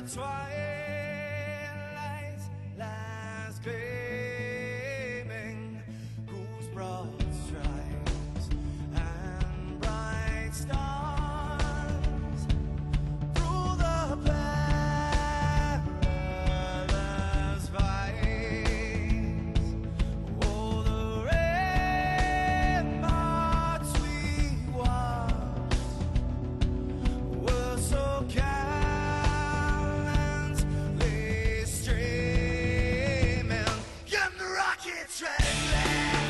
twilight lies gleaming, whose broad stripes and bright stars through the perilous fights. Oh, the ramparts we watched were so gallantly streaming, and the rockets trembling,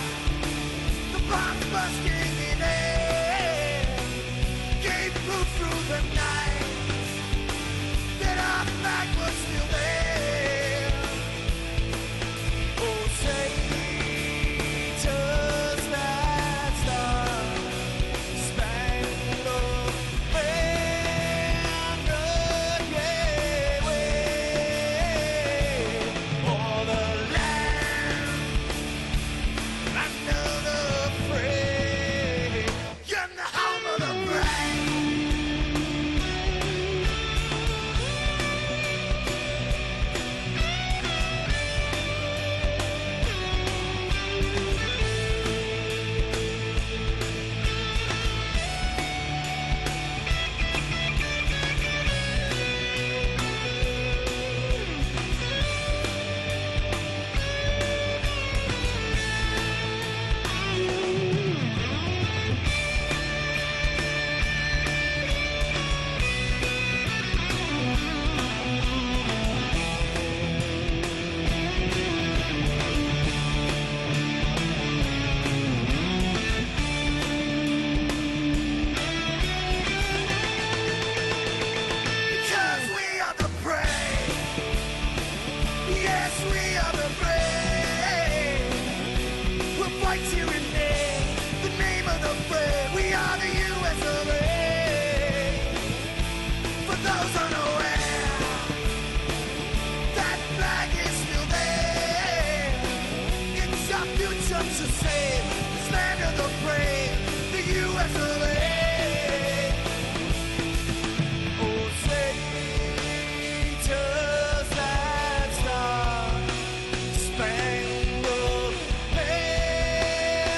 the bombs bursting in air, gave proof through the night that our flag was still there. Oh, say, does that star-spangled banner yet wave o'er the land under the fray, and the home of the brave? Because we are the brave. Yes, we are the brave. We'll fight here and there, the name of the brave. We are the US of A. For those unaware, that flag is still there. It's our future to save, this land of the brave, the US of A. Oh, say, does that star-spangled banner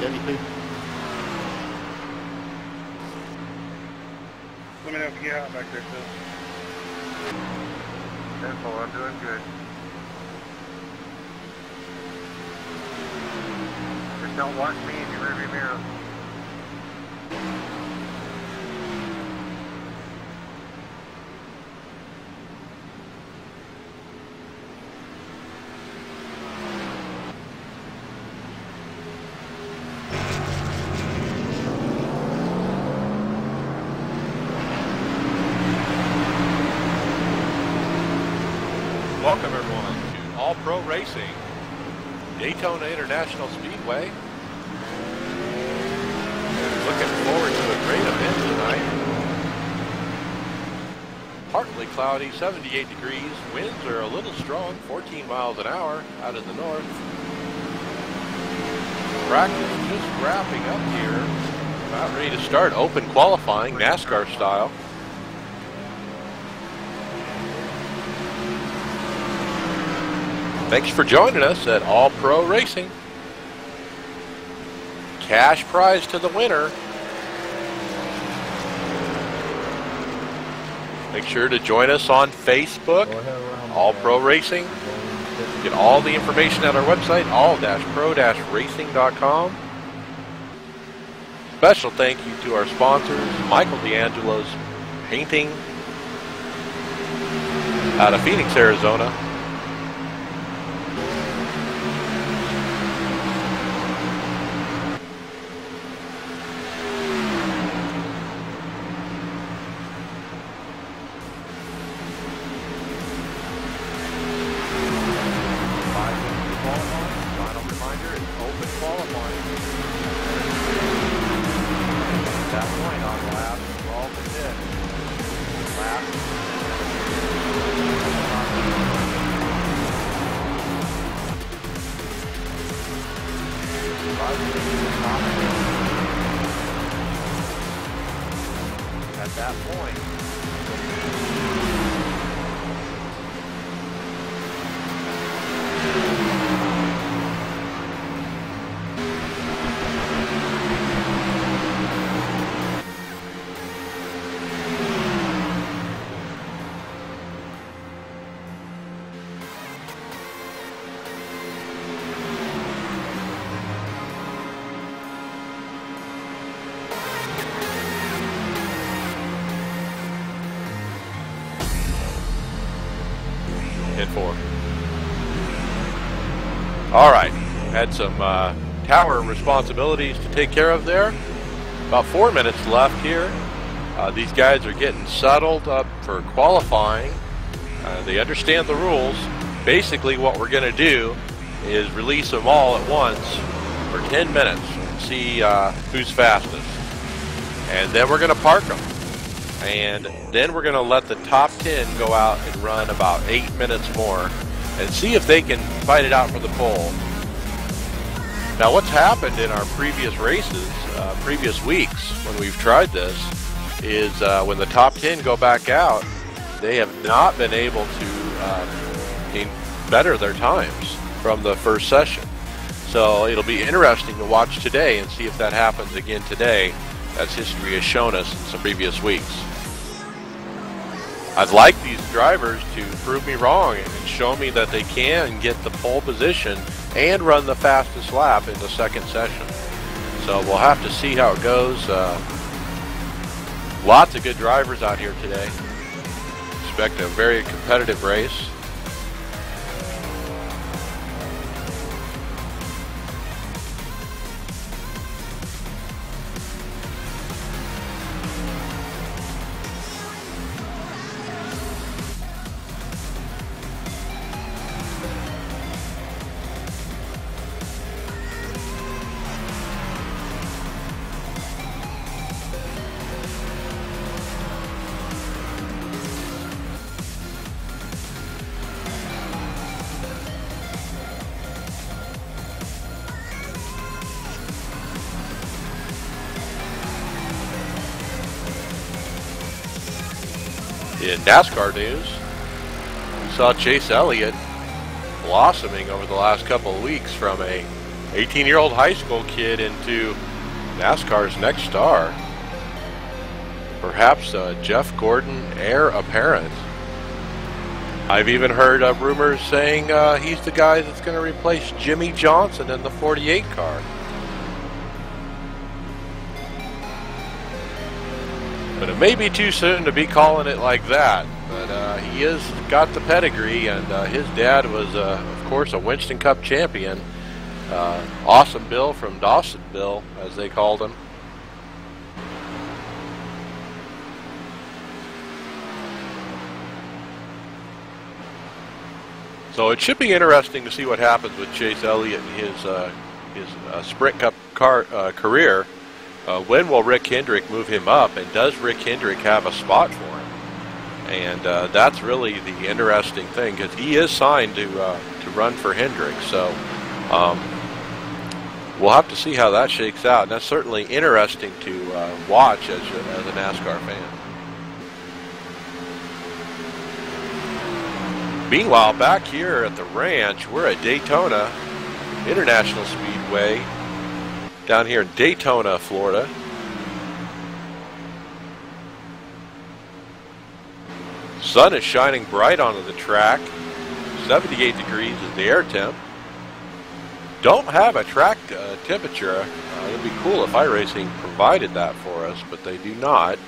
anything? Let me know if you get out back there, Phil. 10-4, I'm doing good. Just don't watch me in your rearview mirror. Welcome everyone to All Pro Racing, Daytona International Speedway. Looking forward to a great event tonight. Partly cloudy, 78 degrees. Winds are a little strong, 14 miles an hour out of the north. Practice just wrapping up here. About ready to start open qualifying, NASCAR style. Thanks for joining us at All Pro Racing. Cash prize to the winner. Make sure to join us on Facebook, All Pro Racing. Get all the information at our website, all-pro-racing.com. Special thank you to our sponsors, Michael D'Angelo's Painting out of Phoenix, Arizona. At that point, hit 4. All right, had some tower responsibilities to take care of there. About 4 minutes left here. These guys are getting settled up for qualifying. They understand the rules. Basically what we're going to do is release them all at once for 10 minutes and see who's fastest. And then we're going to park them. And then we're going to let the top 10 go out and run about 8 minutes more and see if they can fight it out for the pole. Now what's happened in our previous races, previous weeks when we've tried this, is when the top 10 go back out, they have not been able to better their times from the first session. So it'll be interesting to watch today and see if that happens again today, as history has shown us in some previous weeks. I'd like these drivers to prove me wrong and show me that they can get the pole position and run the fastest lap in the second session. So we'll have to see how it goes. Lots of good drivers out here today. Expect a very competitive race. In NASCAR news, we saw Chase Elliott blossoming over the last couple of weeks from a 18-year-old high school kid into NASCAR's next star. Perhaps Jeff Gordon, heir apparent. I've even heard rumors saying he's the guy that's going to replace Jimmy Johnson in the 48 car. But it may be too soon to be calling it like that. But he has got the pedigree, and his dad was, of course, a Winston Cup champion. Awesome Bill from Dawsonville, as they called him. So it should be interesting to see what happens with Chase Elliott and his Sprint Cup career. When will Rick Hendrick move him up, and does Rick Hendrick have a spot for him? And that's really the interesting thing, because he is signed to run for Hendrick. So we'll have to see how that shakes out, and that's certainly interesting to watch as a NASCAR fan. Meanwhile, back here at the ranch, we're at Daytona International Speedway down here in Daytona, Florida. Sun is shining bright onto the track. 78 degrees is the air temp. Don't have a track temperature. It would be cool if iRacing provided that for us, but they do not.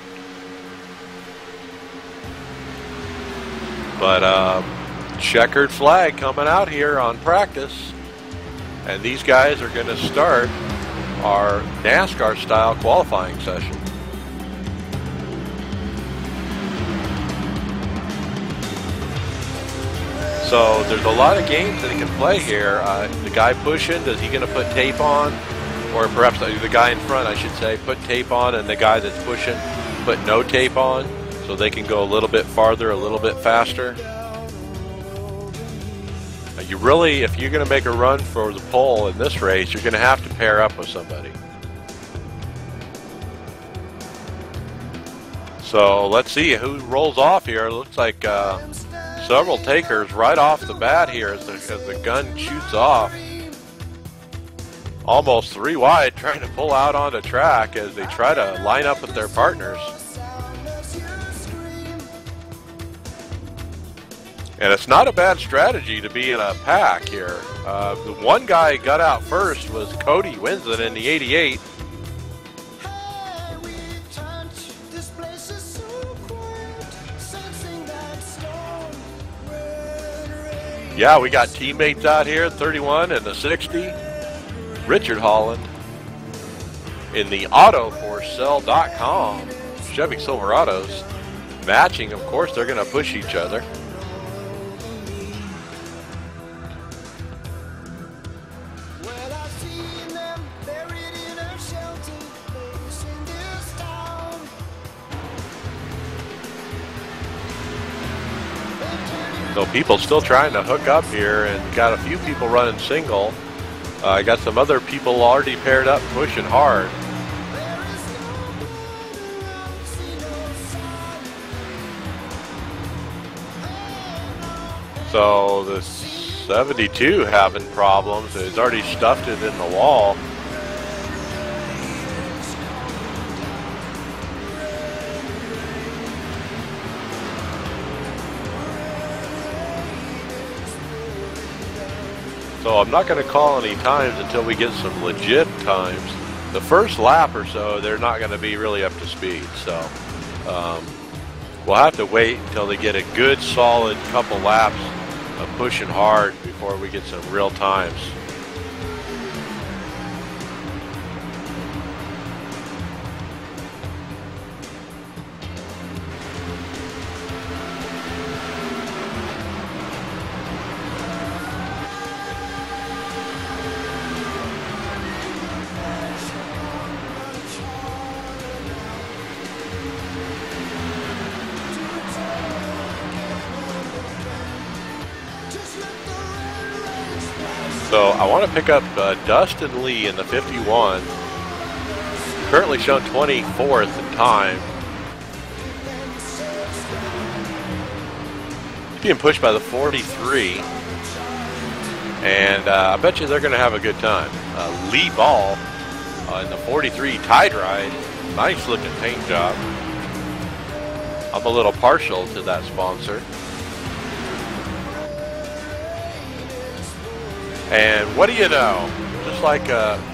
But checkered flag coming out here on practice, and these guys are going to start our NASCAR style qualifying session. So there's a lot of games that he can play here. The guy pushing, is he going to put tape on? Or perhaps the guy in front, I should say, put tape on, and the guy that's pushing put no tape on, so they can go a little bit farther, a little bit faster. You really, if you're going to make a run for the pole in this race, you're going to have to pair up with somebody. So let's see who rolls off here. It looks like several takers right off the bat here as the gun shoots off. Almost 3 wide, trying to pull out onto track as they try to line up with their partners. And it's not a bad strategy to be in a pack here. The one guy who got out first was Cody Winston in the 88. Yeah, we got teammates out here, 31 and the 60. Richard Holland in the AutoForSale.com Chevy Silverados. Matching, of course, they're going to push each other. So people still trying to hook up here, and got a few people running single. I got some other people already paired up, pushing hard. So the 72 having problems. It's already stuffed it in the wall. So I'm not going to call any times until we get some legit times. The first lap or so, they're not going to be really up to speed. So we'll have to wait until they get a good, solid couple laps of pushing hard before we get some real times. So I want to pick up Dustin Lee in the 51, currently shown 24th in time. Being pushed by the 43. And I bet you they're going to have a good time. Lee Ball in the 43 Tide Ride. Nice looking paint job. I'm a little partial to that sponsor. And what do you know? Just like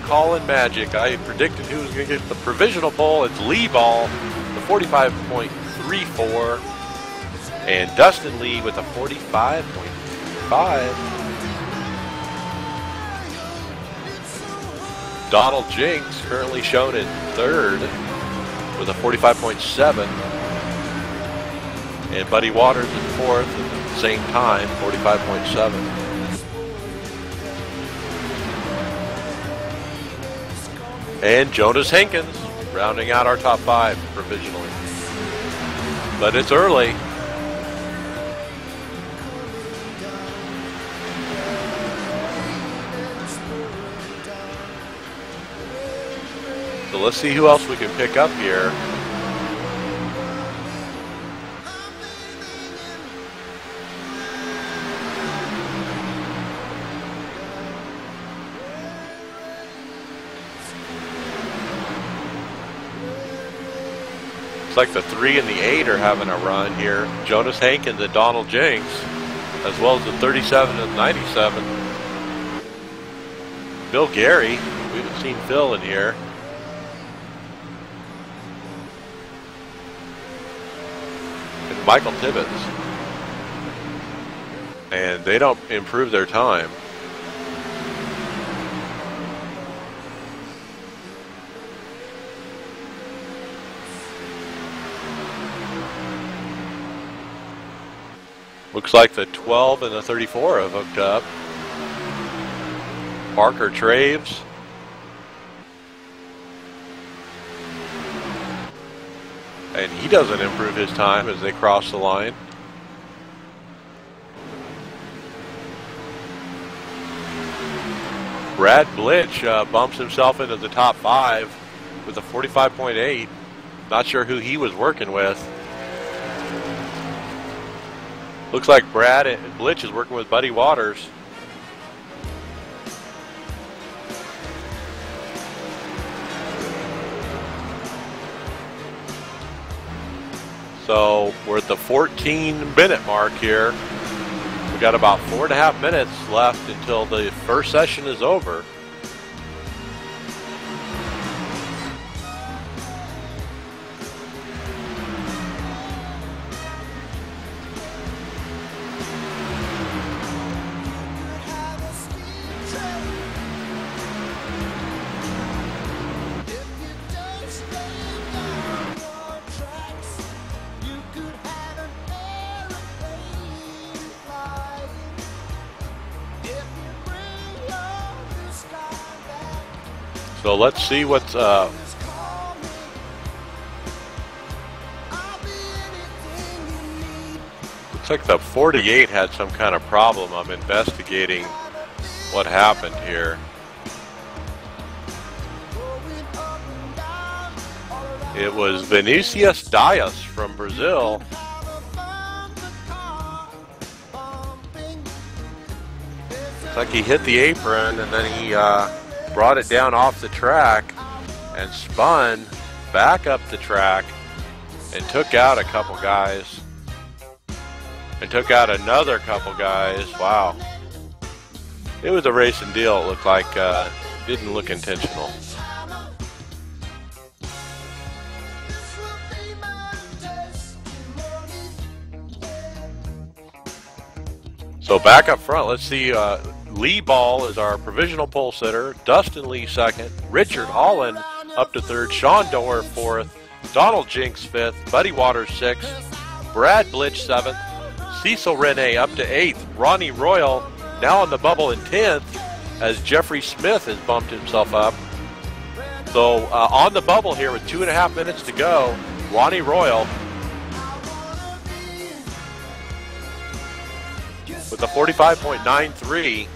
Colin Magic, I predicted who was going to get the provisional pole. It's Lee Ball, the 45.34, and Dustin Lee with a 45.5. Donald Jinks currently shown in third with a 45.7, and Buddy Waters in fourth at the same time, 45.7. And Jonas Hankins rounding out our top 5 provisionally. But it's early. So let's see who else we can pick up here. Like the 3 and the 8 are having a run here. Jonas Hankins and Donald Jinks, as well as the 37 and 97. Bill Gary, we haven't seen Phil in here. And Michael Tibbetts. And they don't improve their time. Looks like the 12 and the 34 have hooked up. Parker Traves. And he doesn't improve his time as they cross the line. Brad Blitch bumps himself into the top 5 with a 45.8. Not sure who he was working with. Looks like Brad Blitch is working with Buddy Waters. So we're at the 14-minute mark here. We got about 4.5 minutes left until the first session is over. So let's see what's looks like the 48 had some kind of problem. I'm investigating what happened here. It was Vinicius Dias from Brazil. Looks like he hit the apron and then he brought it down off the track and spun back up the track and took out a couple guys and took out another couple guys. Wow. It was a racing deal. It looked like didn't look intentional. So back up front, let's see. Lee Ball is our provisional pole sitter. Dustin Lee second. Richard Holland up to third. Sean Doerr fourth. Donald Jinks fifth. Buddy Waters sixth. Brad Blitch seventh. Cecil Rene up to eighth. Ronnie Royal now on the bubble in 10th as Jeffrey Smith has bumped himself up. So on the bubble here with 2.5 minutes to go, Ronnie Royal with a 45.93.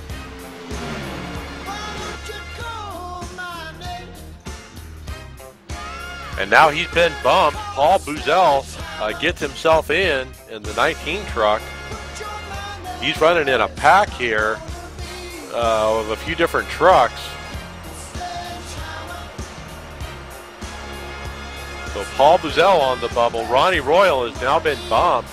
And now he's been bumped. Paul Boozell gets himself in the 19 truck. He's running in a pack here. of a few different trucks. So Paul Buzzell on the bubble. Ronnie Royal has now been bumped.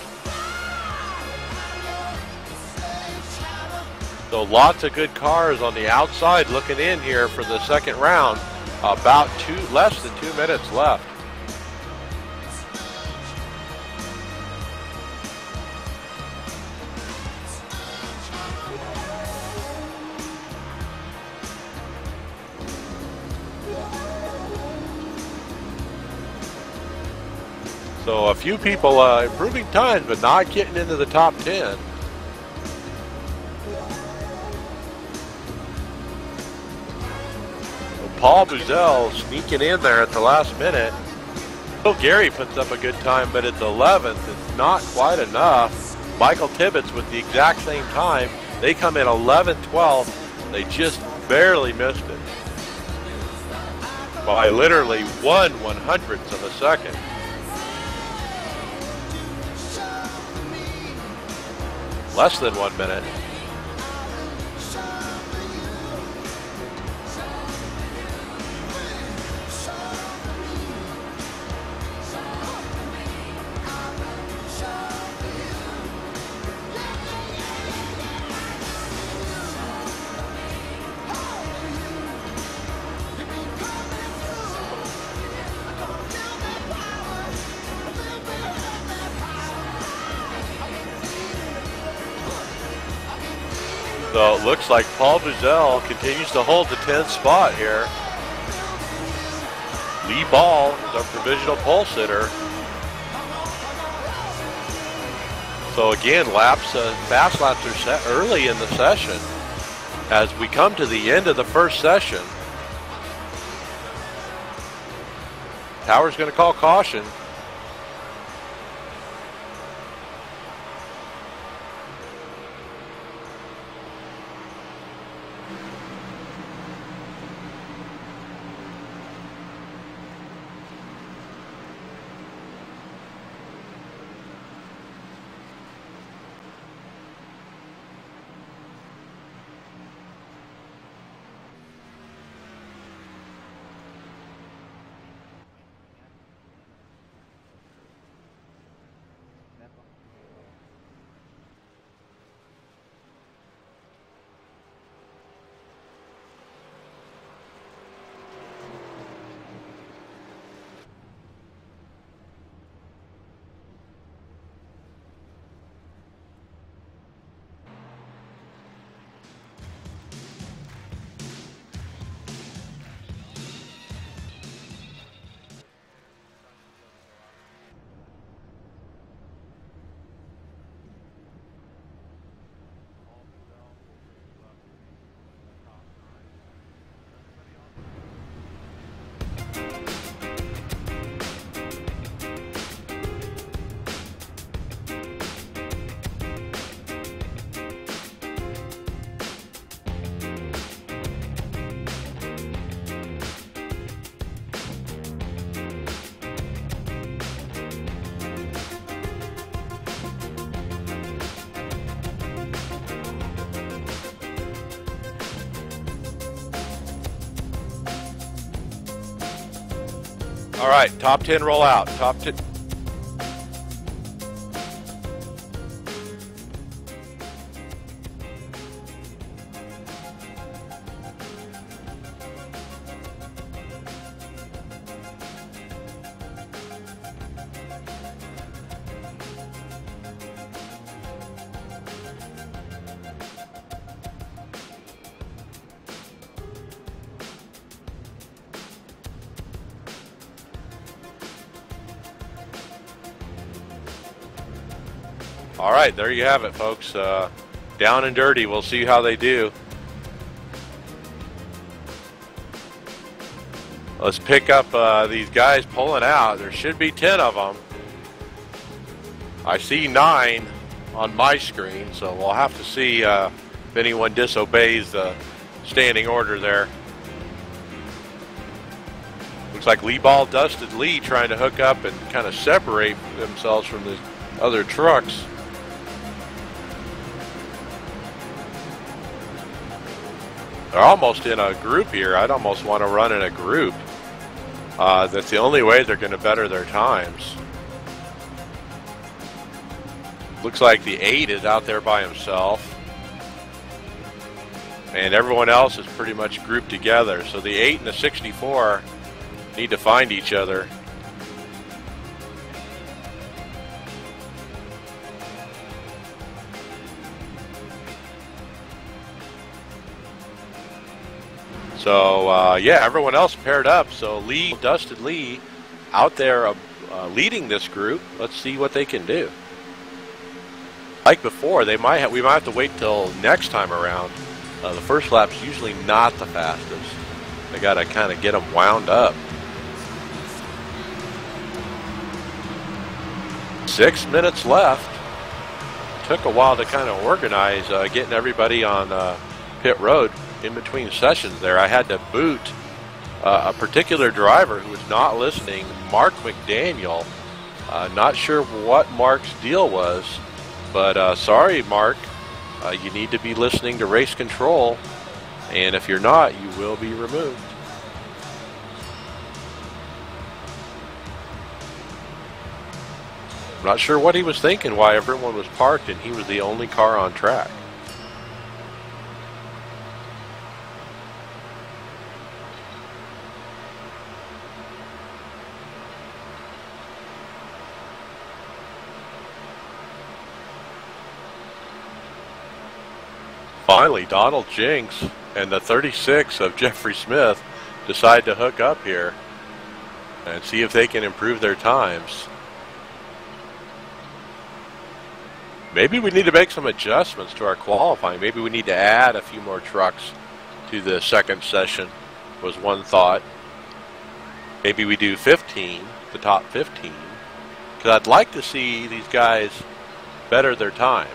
So lots of good cars on the outside looking in here for the second round. About less than 2 minutes left. So a few people improving times, but not getting into the top 10. So Paul Buzzell sneaking in there at the last minute. Bill Gary puts up a good time, but it's 11th. It's not quite enough. Michael Tibbetts with the exact same time. They come in 11th, 12th. They just barely missed it by literally 1/100th of a second. Less than 1 minute. So it looks like Paul Buzzell continues to hold the 10th spot here. Lee Ball is our provisional pole sitter. So again, fast laps are set early in the session. As we come to the end of the first session, Tower's going to call caution. All right, top 10 roll out. Top 10. All right, there you have it, folks. Down and dirty. We'll see how they do. Let's pick up these guys pulling out. There should be 10 of them. I see 9 on my screen, so we'll have to see if anyone disobeys the standing order there. Looks like Lee Ball dusted Lee trying to hook up and kind of separate themselves from the other trucks. They're almost in a group here. I'd almost want to run in a group. That's the only way they're going to better their times. Looks like the 8 is out there by himself. And everyone else is pretty much grouped together. So the 8 and the 64 need to find each other. So yeah, everyone else paired up. So Dustin Lee out there leading this group. Let's see what they can do. Like before, we might have to wait till next time around. The first lap's usually not the fastest. They got to kind of get them wound up. 6 minutes left. Took a while to kind of organize getting everybody on pit road in between sessions there. I had to boot a particular driver who was not listening, Mark McDaniel. Not sure what Mark's deal was, but sorry, Mark. You need to be listening to race control, and if you're not, you will be removed. I'm not sure what he was thinking, why everyone was parked and he was the only car on track. Finally, Donald Jinks and the 36 of Jeffrey Smith decide to hook up here and see if they can improve their times. Maybe we need to make some adjustments to our qualifying. Maybe we need to add a few more trucks to the second session, was one thought. Maybe we do 15, the top 15, because I'd like to see these guys better their times.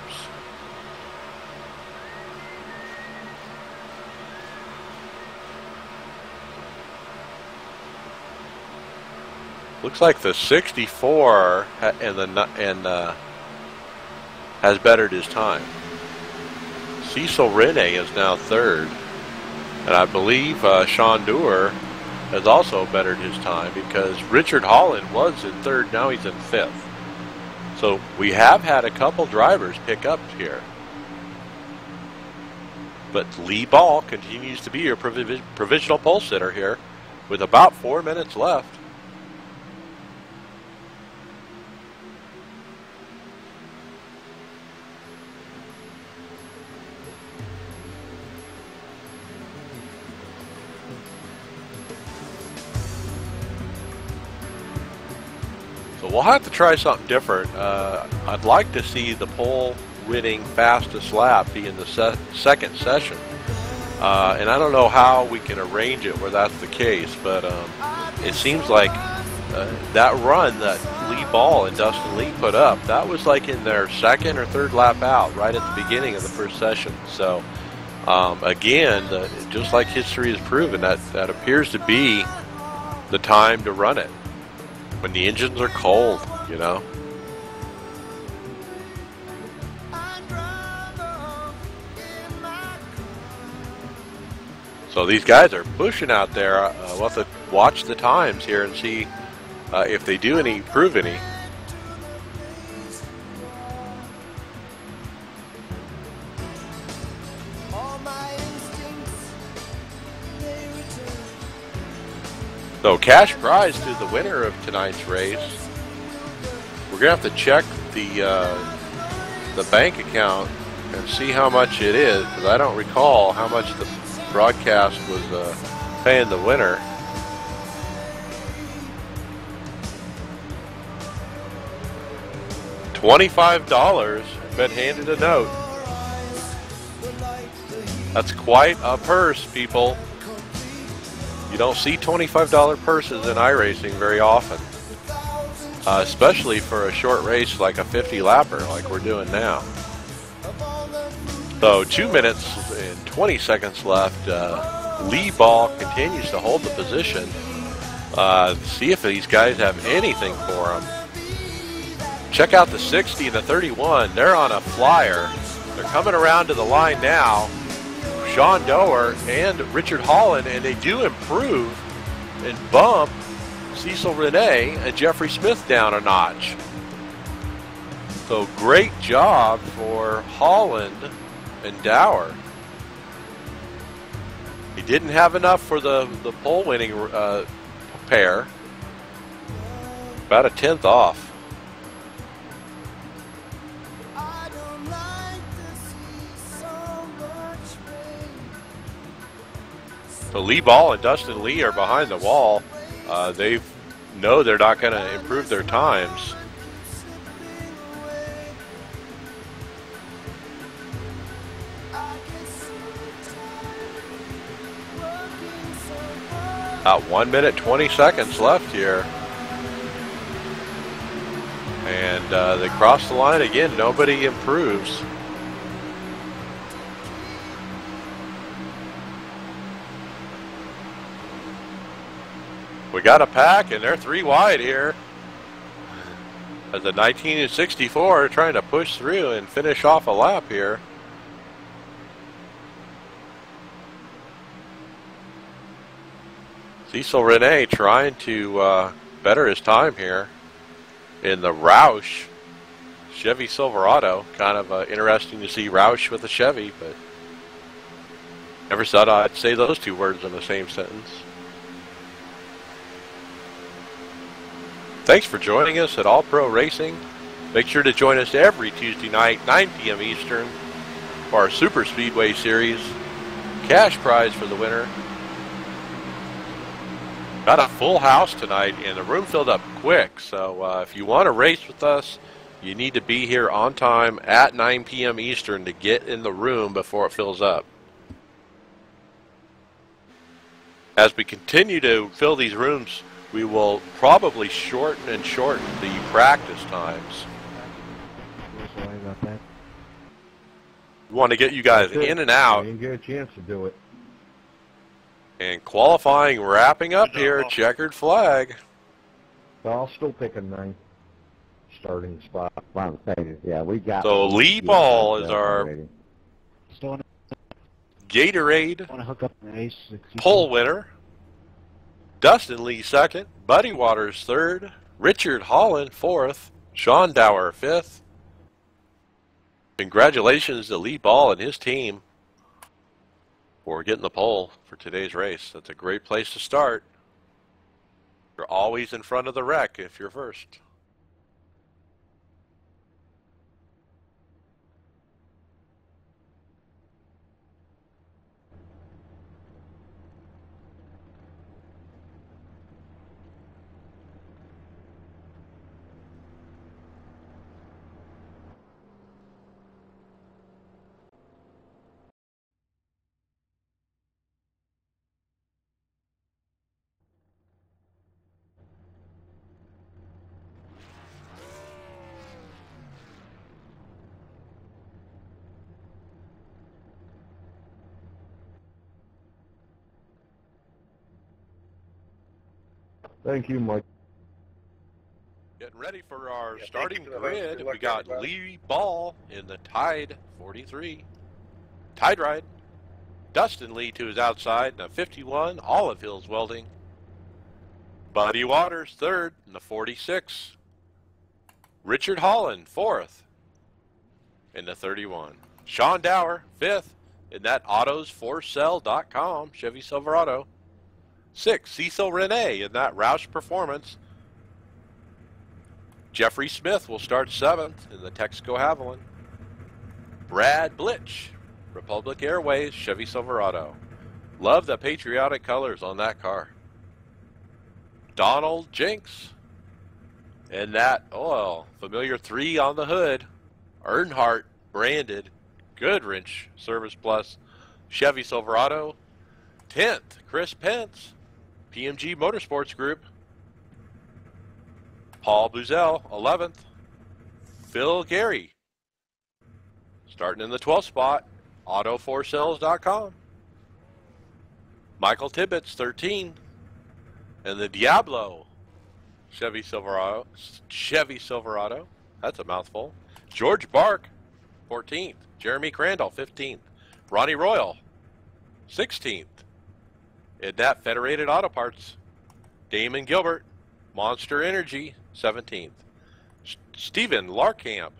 Looks like the 64 has bettered his time. Cecil Rene is now third, and I believe Sean Dewar has also bettered his time because Richard Holland was in third, now he's in fifth. So we have had a couple drivers pick up here. But Lee Ball continues to be your provisional pole sitter here with about 4 minutes left. We'll have to try something different. I'd like to see the pole winning fastest lap be in the second session. And I don't know how we can arrange it where that's the case, but it seems like that run that Lee Ball and Dustin Lee put up, that was like in their second or third lap out, right at the beginning of the first session. So again, just like history has proven, that appears to be the time to run it. When the engines are cold, you know. So these guys are pushing out there. We'll have to watch the times here and see if they do improve any. So cash prize to the winner of tonight's race. We're gonna have to check the bank account and see how much it is, because I don't recall how much the broadcast was paying the winner. $25. Been handed a note. That's quite a purse, people. You don't see $25 purses in iRacing very often, especially for a short race like a 50 lapper like we're doing now. So 2 minutes and 20 seconds left. Lee Ball continues to hold the position. See if these guys have anything for him. Check out the 60 and the 31. They're on a flyer. They're coming around to the line now. Sean Doer and Richard Holland, and they do improve and bump Cecil Renee and Jeffrey Smith down a notch. So great job for Holland and Dower. He didn't have enough for the pole winning pair. About a 10th off. So Lee Ball and Dustin Lee are behind the wall. They know they're not going to improve their times. About 1 minute, 20 seconds left here. And they cross the line again. Nobody improves. We got a pack, and they're 3 wide here. As the 1964 trying to push through and finish off a lap here. Cecil Renee trying to better his time here in the Roush Chevy Silverado. Kind of interesting to see Roush with a Chevy, but never thought I'd say those 2 words in the same sentence. Thanks for joining us at All Pro Racing. Make sure to join us every Tuesday night, 9 p.m. Eastern, for our Super Speedway Series. Cash prize for the winner. Got a full house tonight, and the room filled up quick. So if you want to race with us, you need to be here on time at 9 p.m. Eastern to get in the room before it fills up. As we continue to fill these rooms, we will probably shorten the practice times. Sorry about that. We want to get you guys in and out. I didn't get a chance to do it. And qualifying wrapping up here, checkered flag. But I'll still pick a 9th starting spot. Wow, yeah, we got. So Lee Ball is our Gatorade pole winner. Dustin Lee 2nd, Buddy Waters 3rd, Richard Holland 4th, Sean Dower 5th. Congratulations to Lee Ball and his team for getting the pole for today's race. That's a great place to start. You're always in front of the wreck if you're first. Thank you, Mike. Getting ready for our starting grid. We got Lee Ball in the Tide 43. Tide ride. Dustin Lee to his outside in a 51. Olive Hills Welding. Buddy Waters 3rd in the 46. Richard Holland 4th in the 31. Sean Dower 5th in that autosforsale.com Chevy Silverado. 6, Cecil Renee in that Roush Performance. Jeffrey Smith will start 7th in the Texaco Haviland. Brad Blitch, Republic Airways Chevy Silverado. Love the patriotic colors on that car. Donald Jinks in that, familiar 3 on the hood. Earnhardt branded Goodrich Service Plus Chevy Silverado. 10th, Chris Pence, PMG Motorsports Group. Paul Boozell, 11th. Phil Gary, starting in the 12th spot, autoforsales.com. Michael Tibbetts, 13. And the Diablo Chevy Silverado. That's a mouthful. George Bark, 14th. Jeremy Crandall, 15th. Ronnie Royal, 16th. In that, Federated Auto Parts, Damon Gilbert, Monster Energy, 17th. Steven Larkamp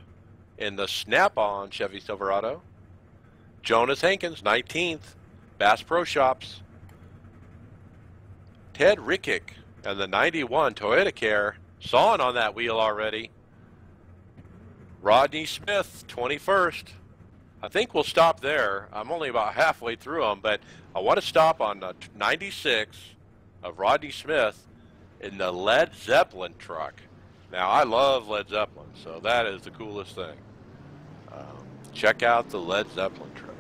in the Snap-on Chevy Silverado. Jonas Hankins, 19th, Bass Pro Shops. Ted Rickick and the 91 Toyota Care, sawing on that wheel already. Rodney Smith, 21st. I think we'll stop there. I'm only about halfway through them, but I want to stop on the 96 of Rodney Smith in the Led Zeppelin truck. Now, I love Led Zeppelin, so that is the coolest thing. Check out the Led Zeppelin truck.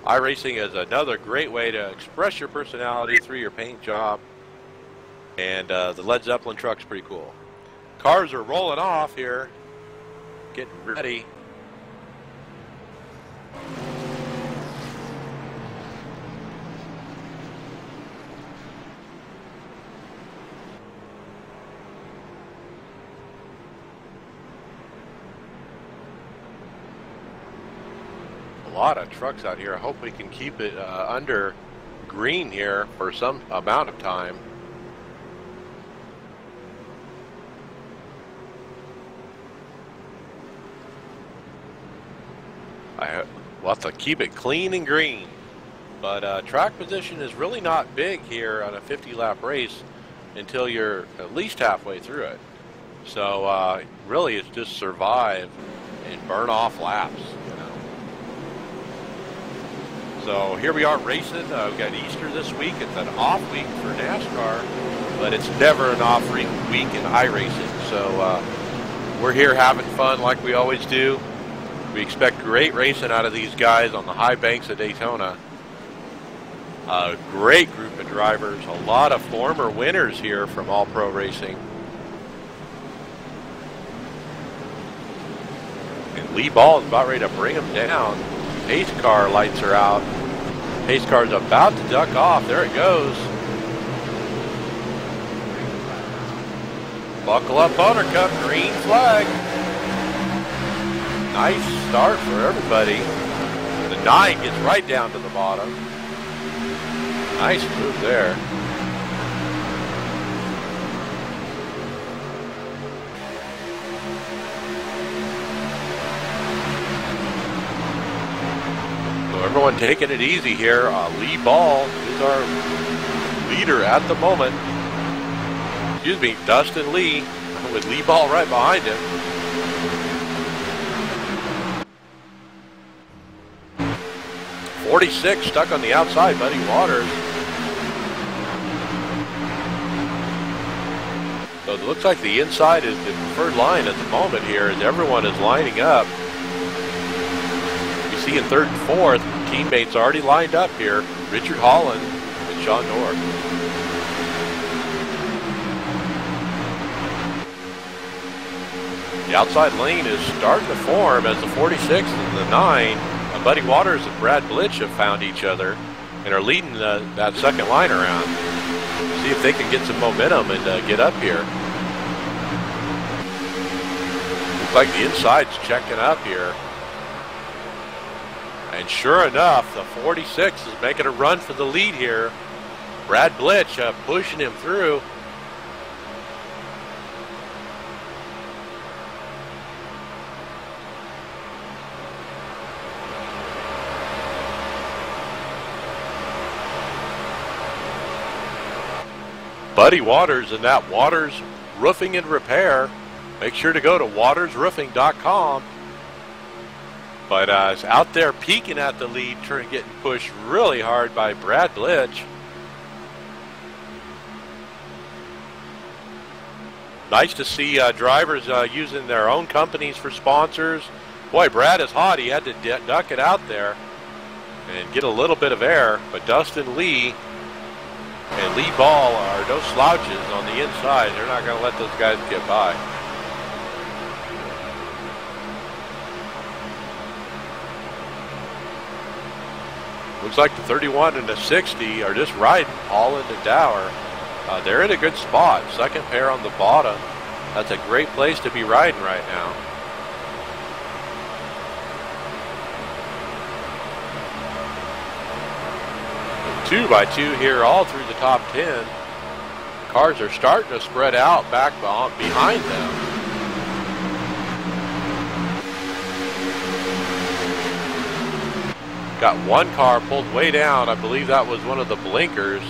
iRacing is another great way to express your personality through your paint job. And the Led Zeppelin truck's pretty cool. Cars are rolling off here, getting ready. A lot of trucks out here. I hope we can keep it under green here for some amount of time. We'll have to keep it clean and green. But track position is really not big here on a 50-lap race until you're at least halfway through it. So really it's just survive and burn off laps, you know. So here we are racing. We've got Easter this week. It's an off week for NASCAR, but it's never an off week in iRacing. So we're here having fun like we always do. We expect great racing out of these guys on the high banks of Daytona. A great group of drivers, a lot of former winners here from All Pro Racing. And Lee Ball is about ready to bring him down. Pace car lights are out. Pace car's about to duck off. There it goes. Buckle up, Buttercup, green flag. Nice start for everybody. The 9 gets right down to the bottom. Nice move there. So everyone taking it easy here. Lee Ball is our leader at the moment. Excuse me, Dustin Lee with Lee Ball right behind him. 46 stuck on the outside, Buddy Waters. So it looks like the inside is the preferred line at the moment here as everyone is lining up. You see in third and fourth, teammates already lined up here. Richard Holland and Sean Dorr. The outside lane is starting to form as the 46 and the 9. Buddy Waters and Brad Blitch have found each other and are leading that second line around. See if they can get some momentum and get up here. Looks like the inside's checking up here. And sure enough, the 46 is making a run for the lead here. Brad Blitch pushing him through. Buddy Waters and that Waters Roofing and Repair. Make sure to go to watersroofing.com. But it's out there peeking at the lead, getting pushed really hard by Brad Blitch. Nice to see drivers using their own companies for sponsors. Boy, Brad is hot. He had to duck it out there and get a little bit of air. But Dustin Lee and Lee Ball are no slouches on the inside. They're not going to let those guys get by. Looks like the 31 and the 60 are just riding Holland and Dower. They're in a good spot. Second pair on the bottom. That's a great place to be riding right now. 2 by 2 here all through the top 10. Cars are starting to spread out back behind them. Got one car pulled way down. I believe that was one of the blinkers.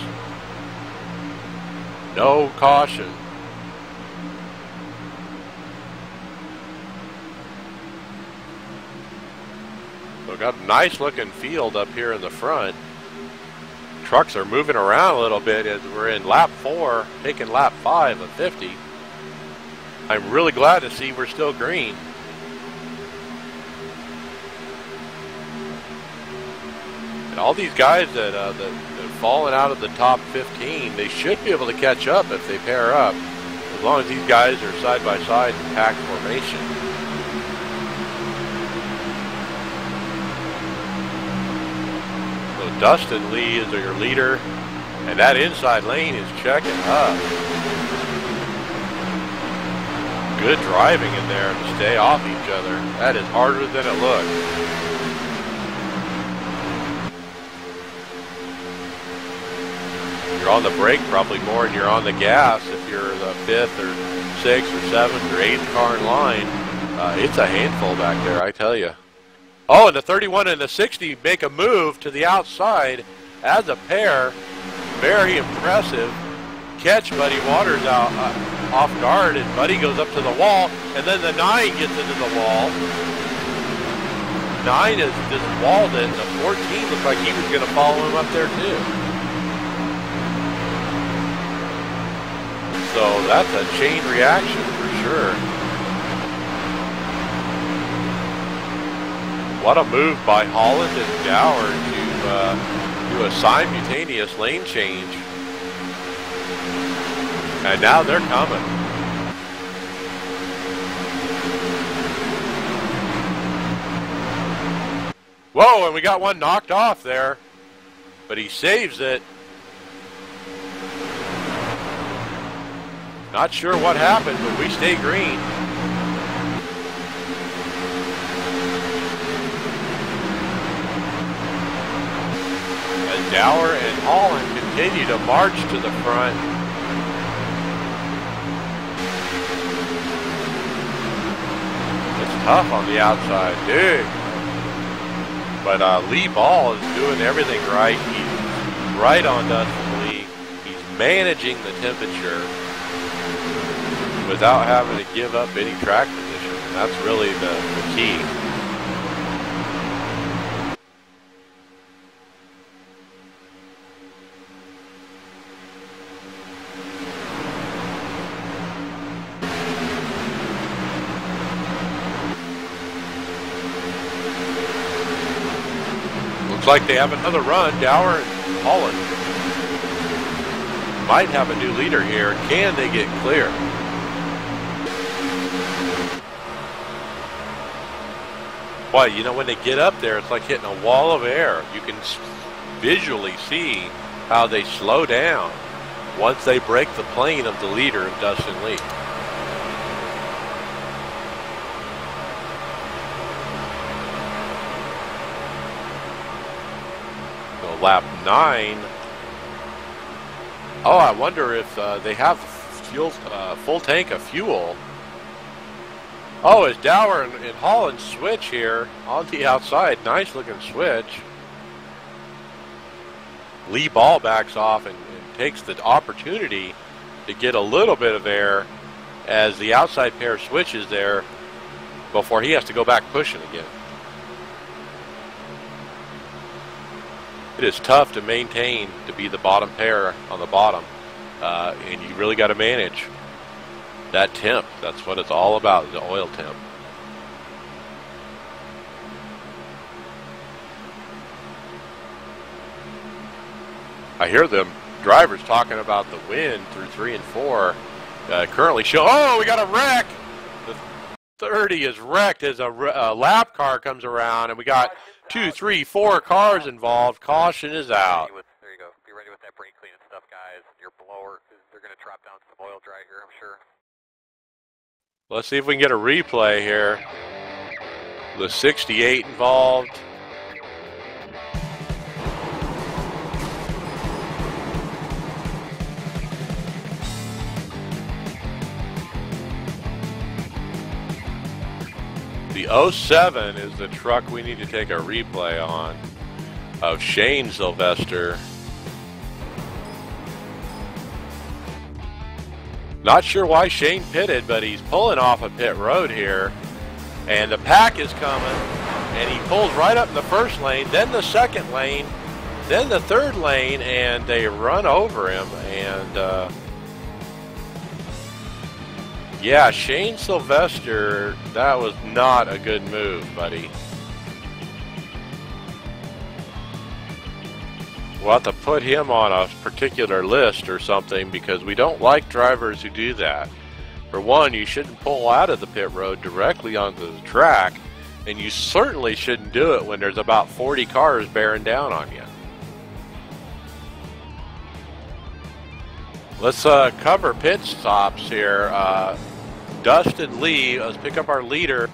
No caution. So got a nice looking field up here in the front. Trucks are moving around a little bit as we're in lap 4, taking lap 5 of 50. I'm really glad to see we're still green. And all these guys that have fallen out of the top 15, they should be able to catch up if they pair up, as long as these guys are side by side in pack formation. So Dustin Lee is your leader, and that inside lane is checking up. Good driving in there to stay off each other. That is harder than it looks. You're on the brake probably more than you're on the gas if you're the 5th or 6th or 7th or 8th car in line. It's a handful back there, I tell you. Oh, and the 31 and the 60 make a move to the outside as a pair. Very impressive. Catch Buddy Waters out off guard, and Buddy goes up to the wall, and then the 9 gets into the wall. 9 is just walled it, and the 14 looks like he was going to follow him up there too. So that's a chain reaction for sure. What a move by Holland and Dower to do a simultaneous lane change. And now they're coming. Whoa, and we got one knocked off there, but he saves it. Not sure what happened, but we stay green. As Dower and Holland continue to march to the front. It's tough on the outside, dude. But Lee Ball is doing everything right. He's right on Dustin Lee. He's managing the temperature without having to give up any track position. And that's really the key. Looks like they have another run, Dower and Holland. Might have a new leader here. Can they get clear? Boy, you know, when they get up there, it's like hitting a wall of air. You can visually see how they slow down once they break the plane of the leader of Dustin Lee. So lap 9. Oh, I wonder if they have fuel, full tank of fuel. Oh, as Dower and Holland switch here on the outside. Nice looking switch. Lee Ball backs off and takes the opportunity to get a little bit of air as the outside pair switches there before he has to go back pushing again. It is tough to maintain to be the bottom pair on the bottom, and you really got to manage that temp. That's what it's all about, the oil temp. I hear them drivers talking about the wind through 3 and 4. Currently show. Oh, we got a wreck. The 30 is wrecked as a lap car comes around, and we got 2, 3, 4 cars involved. Caution is out. There you go. Be ready with that brake clean and stuff, guys. Your blower, they're going to drop down some oil dry here, I'm sure. Let's see if we can get a replay here. The 68 involved. '07 is the truck we need to take a replay on of Shane Sylvester. Not sure why Shane pitted, but he's pulling off a pit road here. And the pack is coming. And he pulls right up in the first lane, then the second lane, then the third lane, and they run over him. And yeah, Shane Sylvester, that was not a good move, buddy. We'll have to put him on a particular list or something because we don't like drivers who do that. For one, you shouldn't pull out of the pit road directly onto the track, and you certainly shouldn't do it when there's about 40 cars bearing down on you. Let's cover pit stops here. Dustin Lee, let's pick up our leader.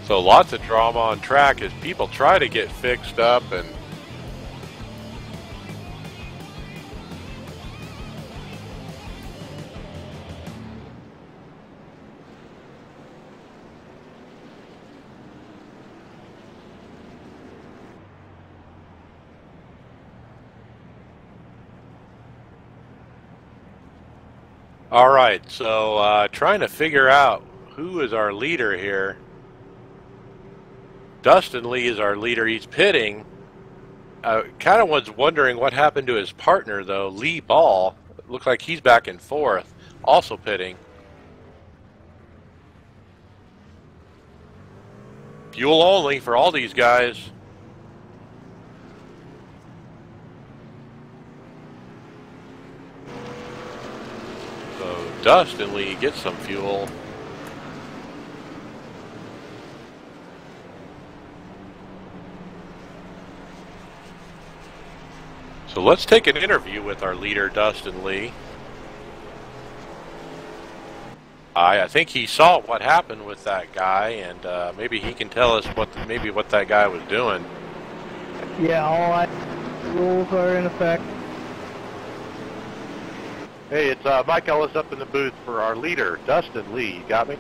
So lots of drama on track as people try to get fixed up and all right, so trying to figure out who is our leader here. Dustin Lee is our leader. He's pitting. Kind of was wondering what happened to his partner, though. Lee Ball. Looks like he's back in fourth, also pitting. Fuel only for all these guys. So Dustin Lee gets some fuel. So let's take an interview with our leader, Dustin Lee. I think he saw what happened with that guy, and maybe he can tell us what that guy was doing. Yeah, all rules are in effect. Hey, it's Mike Ellis up in the booth for our leader, Dustin Lee. You got me?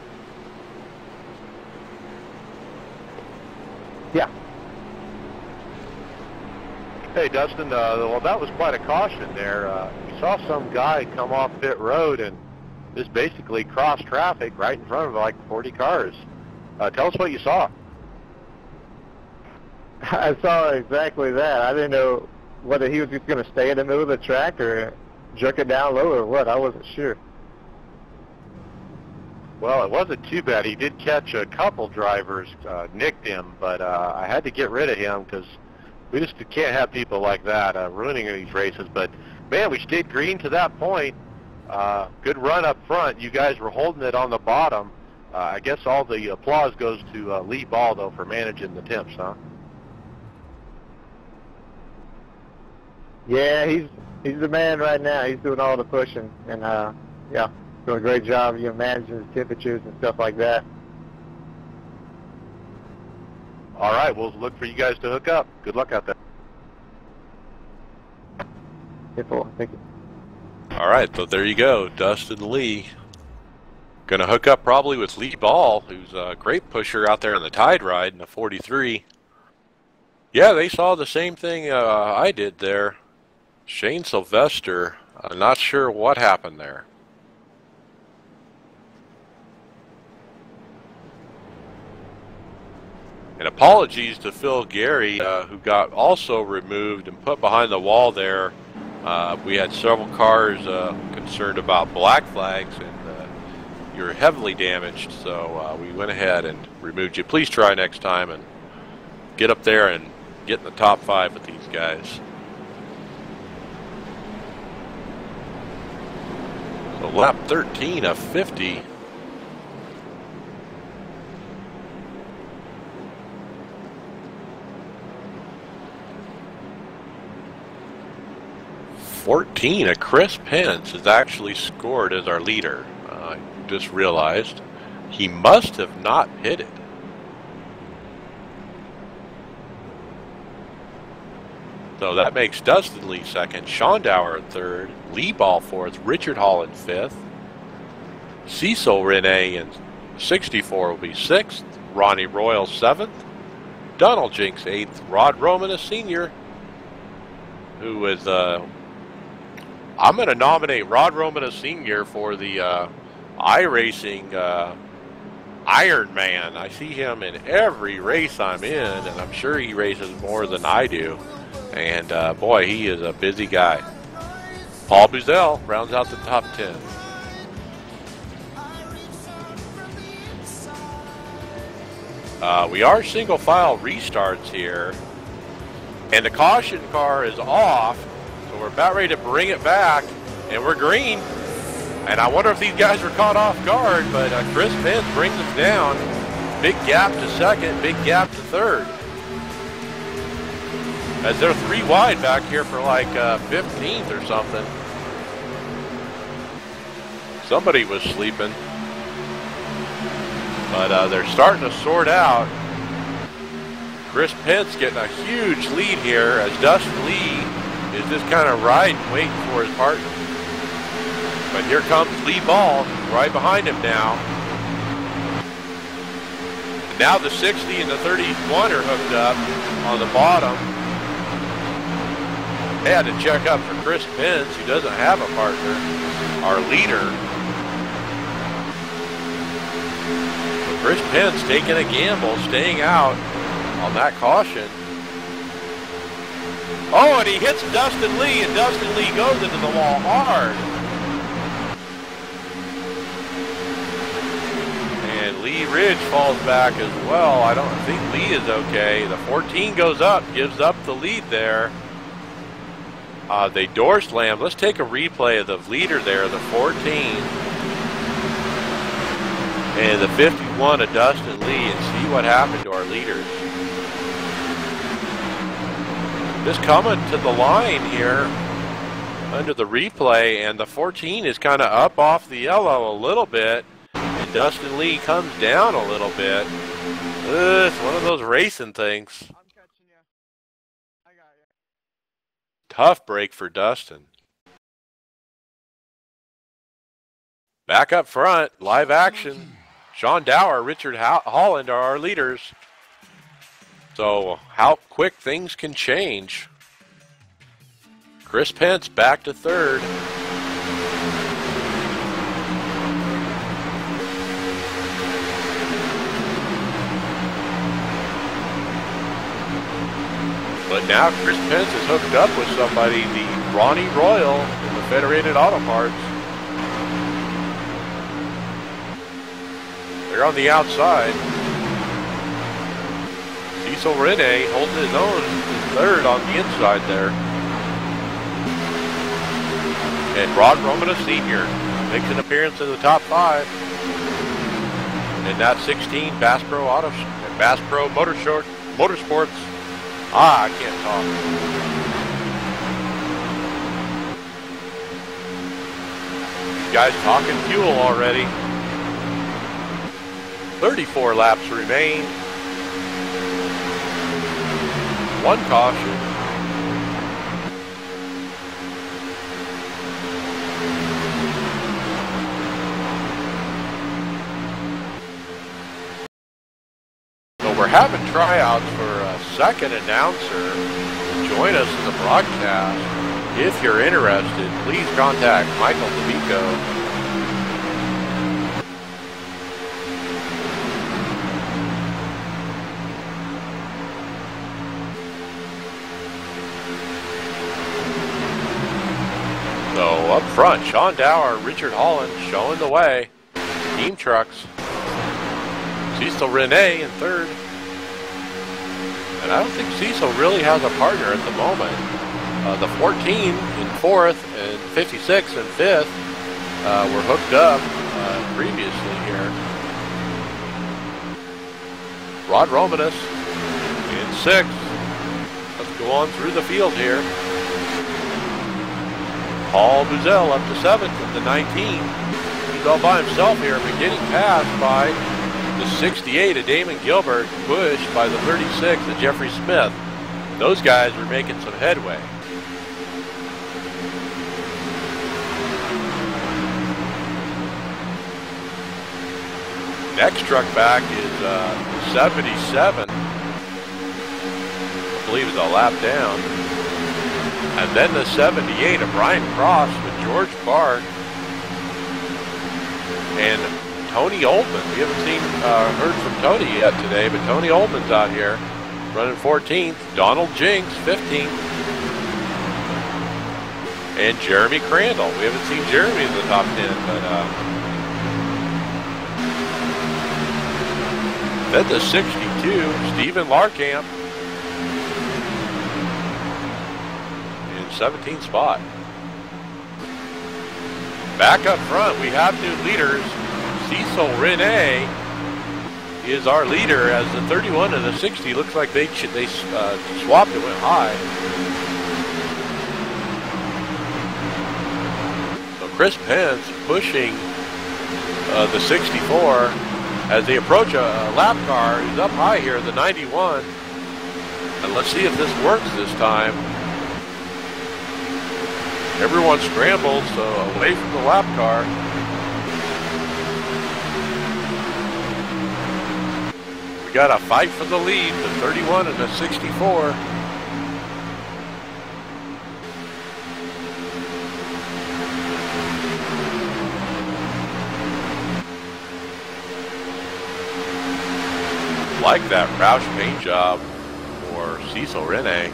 Yeah. Hey, Dustin, well, that was quite a caution there. We saw some guy come off pit road and just basically cross traffic right in front of like 40 cars. Tell us what you saw. I saw exactly that. I didn't know whether he was just going to stay in the middle of the track or jerk it down low or what. I wasn't sure. Well, it wasn't too bad. He did catch a couple drivers, nicked him, but I had to get rid of him because we just can't have people like that ruining these races. But, man, we stayed green to that point. Good run up front. You guys were holding it on the bottom. I guess all the applause goes to Lee Ball, though, for managing the temps, huh? Yeah, he's the man right now. He's doing all the pushing, and yeah, doing a great job, managing the temperatures and stuff like that. All right, we'll look for you guys to hook up. Good luck out there. Thank you. All right, so there you go, Dustin Lee. Going to hook up probably with Lee Ball, who's a great pusher out there in the Tide Ride in the 43. Yeah, they saw the same thing I did there. Shane Sylvester, I'm not sure what happened there. And apologies to Phil Gary, who got also removed and put behind the wall there. We had several cars concerned about black flags, and you're heavily damaged, so we went ahead and removed you. Please try next time and get up there and get in the top 5 with these guys. So lap 13 of 50. 14, a Chris Pence is actually scored as our leader. I just realized he must have not hit it. So that makes Dustin Lee second, Sean Dower third, Lee Ball fourth, Richard Holland fifth, Cecil Rene in 64 will be sixth, Ronnie Royal seventh, Donald Jinks eighth, Rod Romanus Sr., who is, I'm going to nominate Rod Romanus Sr. for the iRacing Iron Man. I see him in every race I'm in, and I'm sure he races more than I do. And boy, he is a busy guy. Paul Buzzell rounds out the top 10. We are single file restarts here, and the caution car is off, so we're about ready to bring it back, and we're green. And I wonder if these guys were caught off guard, but Chris Pence brings us down. Big gap to second, big gap to third. As they're 3 wide back here for like 15th or something. Somebody was sleeping. But they're starting to sort out. Chris Pence getting a huge lead here as Dustin Lee is just kind of riding, waiting for his partner. But here comes Lee Ball, right behind him now. Now the 60 and the 31 are hooked up on the bottom. They had to check up for Chris Pence, who doesn't have a partner, our leader. But Chris Pence taking a gamble, staying out on that caution. Oh, and he hits Dustin Lee, and Dustin Lee goes into the wall hard. And Lee Ridge falls back as well. I don't think Lee is okay. The 14 goes up, gives up the lead there. They door slam. Let's take a replay of the leader there, the 14. And the 51 of Dustin Lee, and see what happened to our leaders. Just coming to the line here under the replay, and the 14 is kind of up off the yellow a little bit, and Dustin Lee comes down a little bit. It's one of those racing things. I'm catching you. I got you. Tough break for Dustin. Back up front, live action. Sean Dower, Richard Holland are our leaders. So how quick things can change. Chris Pence back to third. But now Chris Pence is hooked up with somebody, the Ronnie Royal in the Federated Auto Parts. They're on the outside. Cecil Rene holding his own third on the inside there. And Rod Romanus Sr. makes an appearance in the top 5. And that 16 Bass Pro Motorsports. I can't talk. These guys talking fuel already. 34 laps remain. 1 caution. So we're having tryouts for a second announcer. Join us in the broadcast. If you're interested, please contact Michael DeVico. So up front, Sean Dower, Richard Holland showing the way. Team trucks. Cecil Rene in third. And I don't think Cecil really has a partner at the moment. The 14 in fourth and 56 in fifth were hooked up previously here. Rod Romanus in sixth. Let's go on through the field here. Paul Buzzell up to 7th in the 19. He's all by himself here, but getting passed by the 68 of Damon Gilbert, pushed by the 36 of Jeffrey Smith. Those guys were making some headway. Next truck back is 77. I believe it's a lap down. And then the 78 of Brian Cross with George Bart and Tony Oldman. We haven't heard from Tony yet today, but Tony Oldman's out here running 14th. Donald Jinks, 15th. And Jeremy Crandall. We haven't seen Jeremy in the top 10, but then the 62, Stephen Larkamp in 17th spot. Back up front, we have new leaders. Cecil Rene is our leader as the 31 and the 60. Looks like they swapped it, went high. So Chris Pence pushing the 64 as they approach a lap car. He's up high here, the 91. And let's see if this works this time. Everyone scrambles away from the lap car. We got a fight for the lead, the 31 and the 64. Like that Roush paint job for Cecil Rene.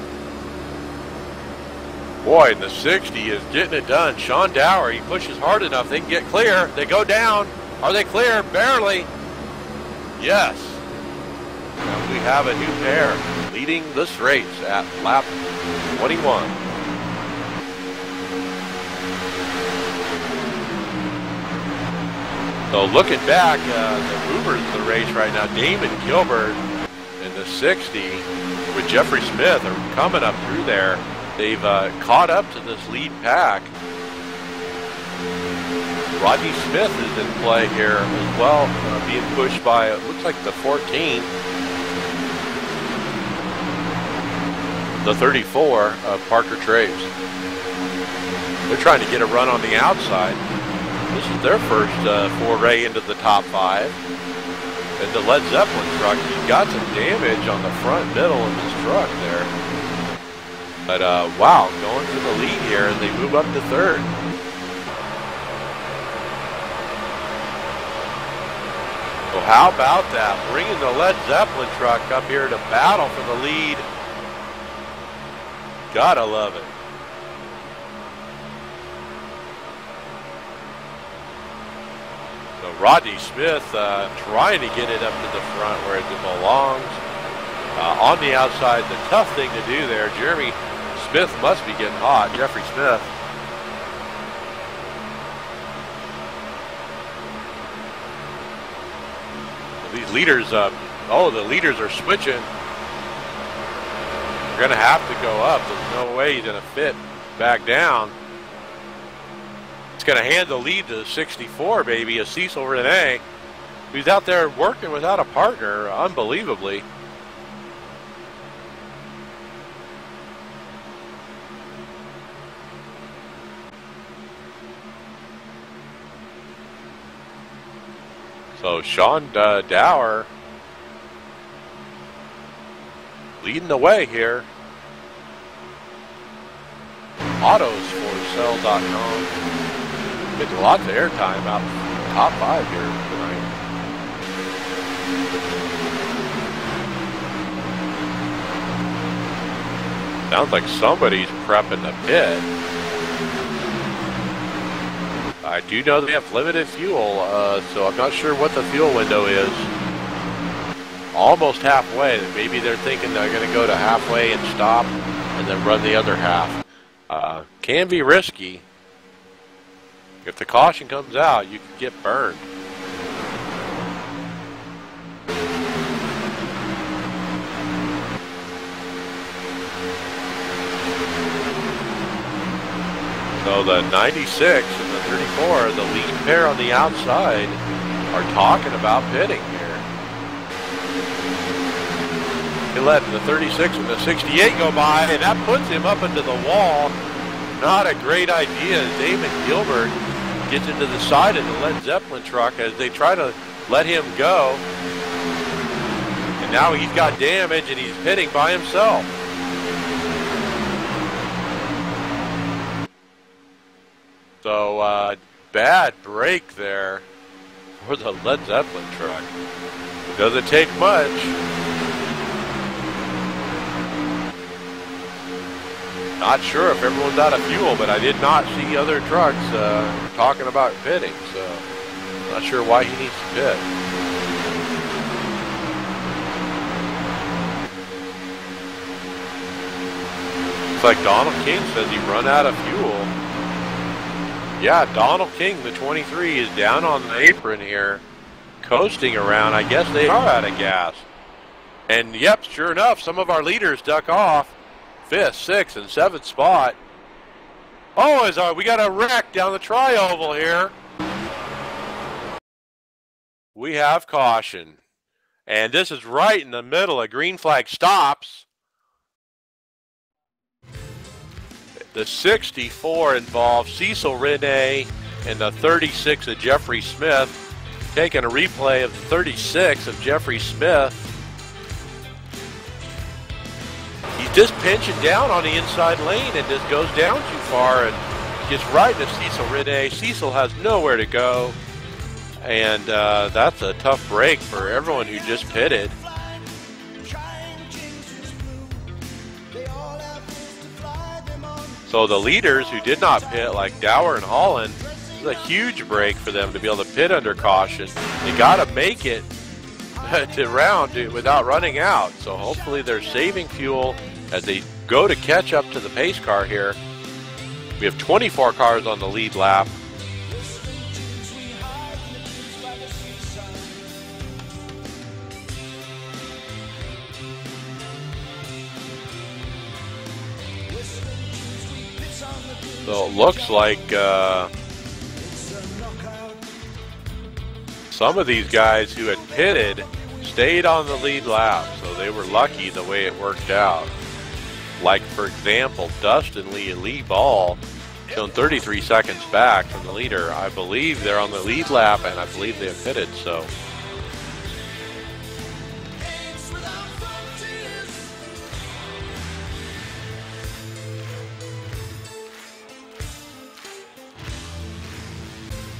Boy, and the 60 is getting it done. Sean Dower, he pushes hard enough. They can get clear. They go down. Are they clear? Barely. Yes. And we have a new pair leading this race at lap 21. So looking back, the movers of the race right now, Damon Gilbert in the 60 with Jeffrey Smith are coming up through there. They've caught up to this lead pack. Rodney Smith is in play here as well, being pushed by, it looks like the 14. The 34 of Parker Traves. They're trying to get a run on the outside. This is their first foray into the top 5. And the Led Zeppelin truck, he's got some damage on the front middle of his truck there. But wow, going to the lead here as they move up to 3rd. So how about that? Bringing the Led Zeppelin truck up here to battle for the lead. Gotta love it. So Rodney Smith trying to get it up to the front where it belongs. On the outside, the tough thing to do there. Jeremy Smith must be getting hot. Jeffrey Smith. These leaders, the leaders are switching. They're going to have to go up. There's no way he's going to fit back down. It's going to hand the lead to 64, baby, a Cecil Rene, who's out there working without a partner, unbelievably. So Sean Dower leading the way here. Autosforsale.com. Getting lots of airtime out top 5 here tonight. Sounds like somebody's prepping the pit. I do know they have limited fuel, so I'm not sure what the fuel window is. Almost halfway. Maybe they're thinking they're going to go to halfway and stop and then run the other half. Can be risky. If the caution comes out, you can get burned. So the 96 and the 34, the lead pair on the outside, are talking about pitting here. He let the 36 and the 68 go by, and that puts him up into the wall. Not a great idea. Damon Gilbert gets into the side of the Led Zeppelin truck as they try to let him go. And now he's got damage and he's pitting by himself. So bad break there for the Led Zeppelin truck. It doesn't take much. Not sure if everyone's out of fuel, but I did not see other trucks talking about pitting, so not sure why he needs to pit. Looks like Donald King says he run out of fuel. Yeah, Donald King, the 23, is down on the apron here, coasting around. I guess they are out of gas. And yep, sure enough, some of our leaders duck off. 5th, 6th, and 7th spot. Oh, we got a wreck down the tri-oval here. We have caution. And this is right in the middle. A green flag stops. The 64 involved Cecil Rene and the 36 of Jeffrey Smith. Taking a replay of the 36 of Jeffrey Smith. He's just pinching down on the inside lane and just goes down too far and gets right into Cecil Rene. Cecil has nowhere to go. And that's a tough break for everyone who just pitted. So the leaders who did not pit, like Dower and Holland, it's a huge break for them to be able to pit under caution. They got to make it to round without running out. So hopefully they're saving fuel as they go to catch up to the pace car here. We have 24 cars on the lead lap. So it looks like some of these guys who had pitted stayed on the lead lap, so they were lucky the way it worked out. Like, for example, Dustin Lee Ball, shown 33 seconds back from the leader. I believe they're on the lead lap, and I believe they have pitted, so.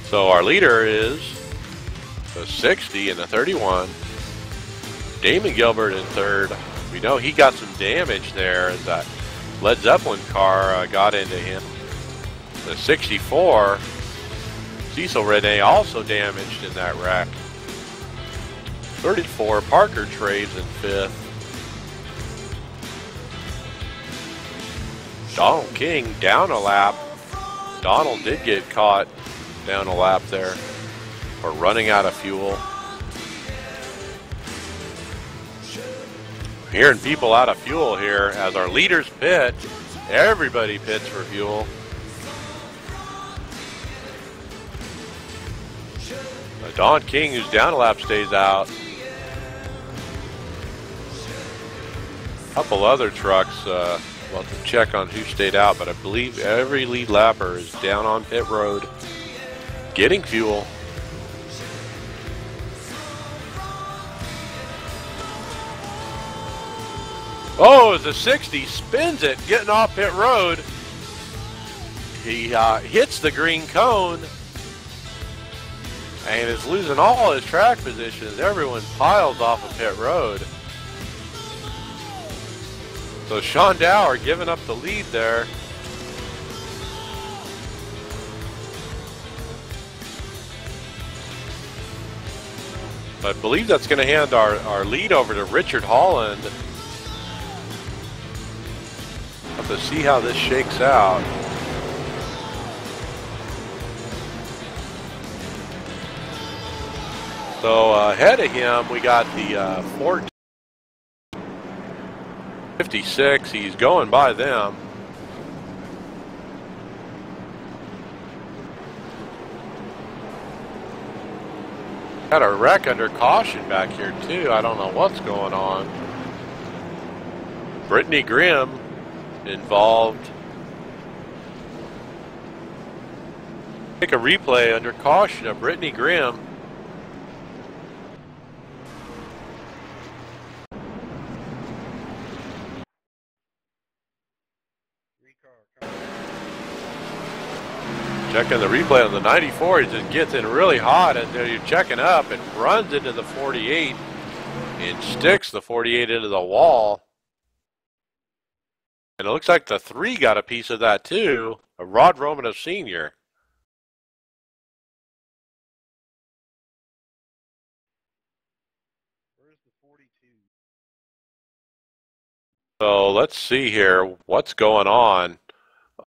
So our leader is the 60 and the 31. Damon Gilbert in third. We know he got some damage there as that Led Zeppelin car got into him. The 64, Cecil Rene, also damaged in that wreck. 34, Parker trades in fifth. Donald King down a lap. Donald did get caught down a lap there for running out of fuel. Hearing people out of fuel here as our leaders pit. Everybody pits for fuel. Don King, who's down a lap, stays out. A couple other trucks, we'll have to check on who stayed out, but I believe every lead lapper is down on pit road getting fuel. Oh, as the 60 spins it, getting off pit road. He hits the green cone and is losing all his track positions. Everyone piles off of pit road. So Sean Dower giving up the lead there. I believe that's going to hand our lead over to Richard Holland. Have to see how this shakes out. So ahead of him, we got the 56. He's going by them. Got a wreck under caution back here too. I don't know what's going on. Brittany Grimm involved. Take a replay under caution of Brittany Grimm. Checking the replay on the 94, he just gets in really hot, and then you're checking up and runs into the 48 and sticks the 48 into the wall. And it looks like the 3 got a piece of that too, a Rod Romano Sr. Where's the 42? So let's see here what's going on.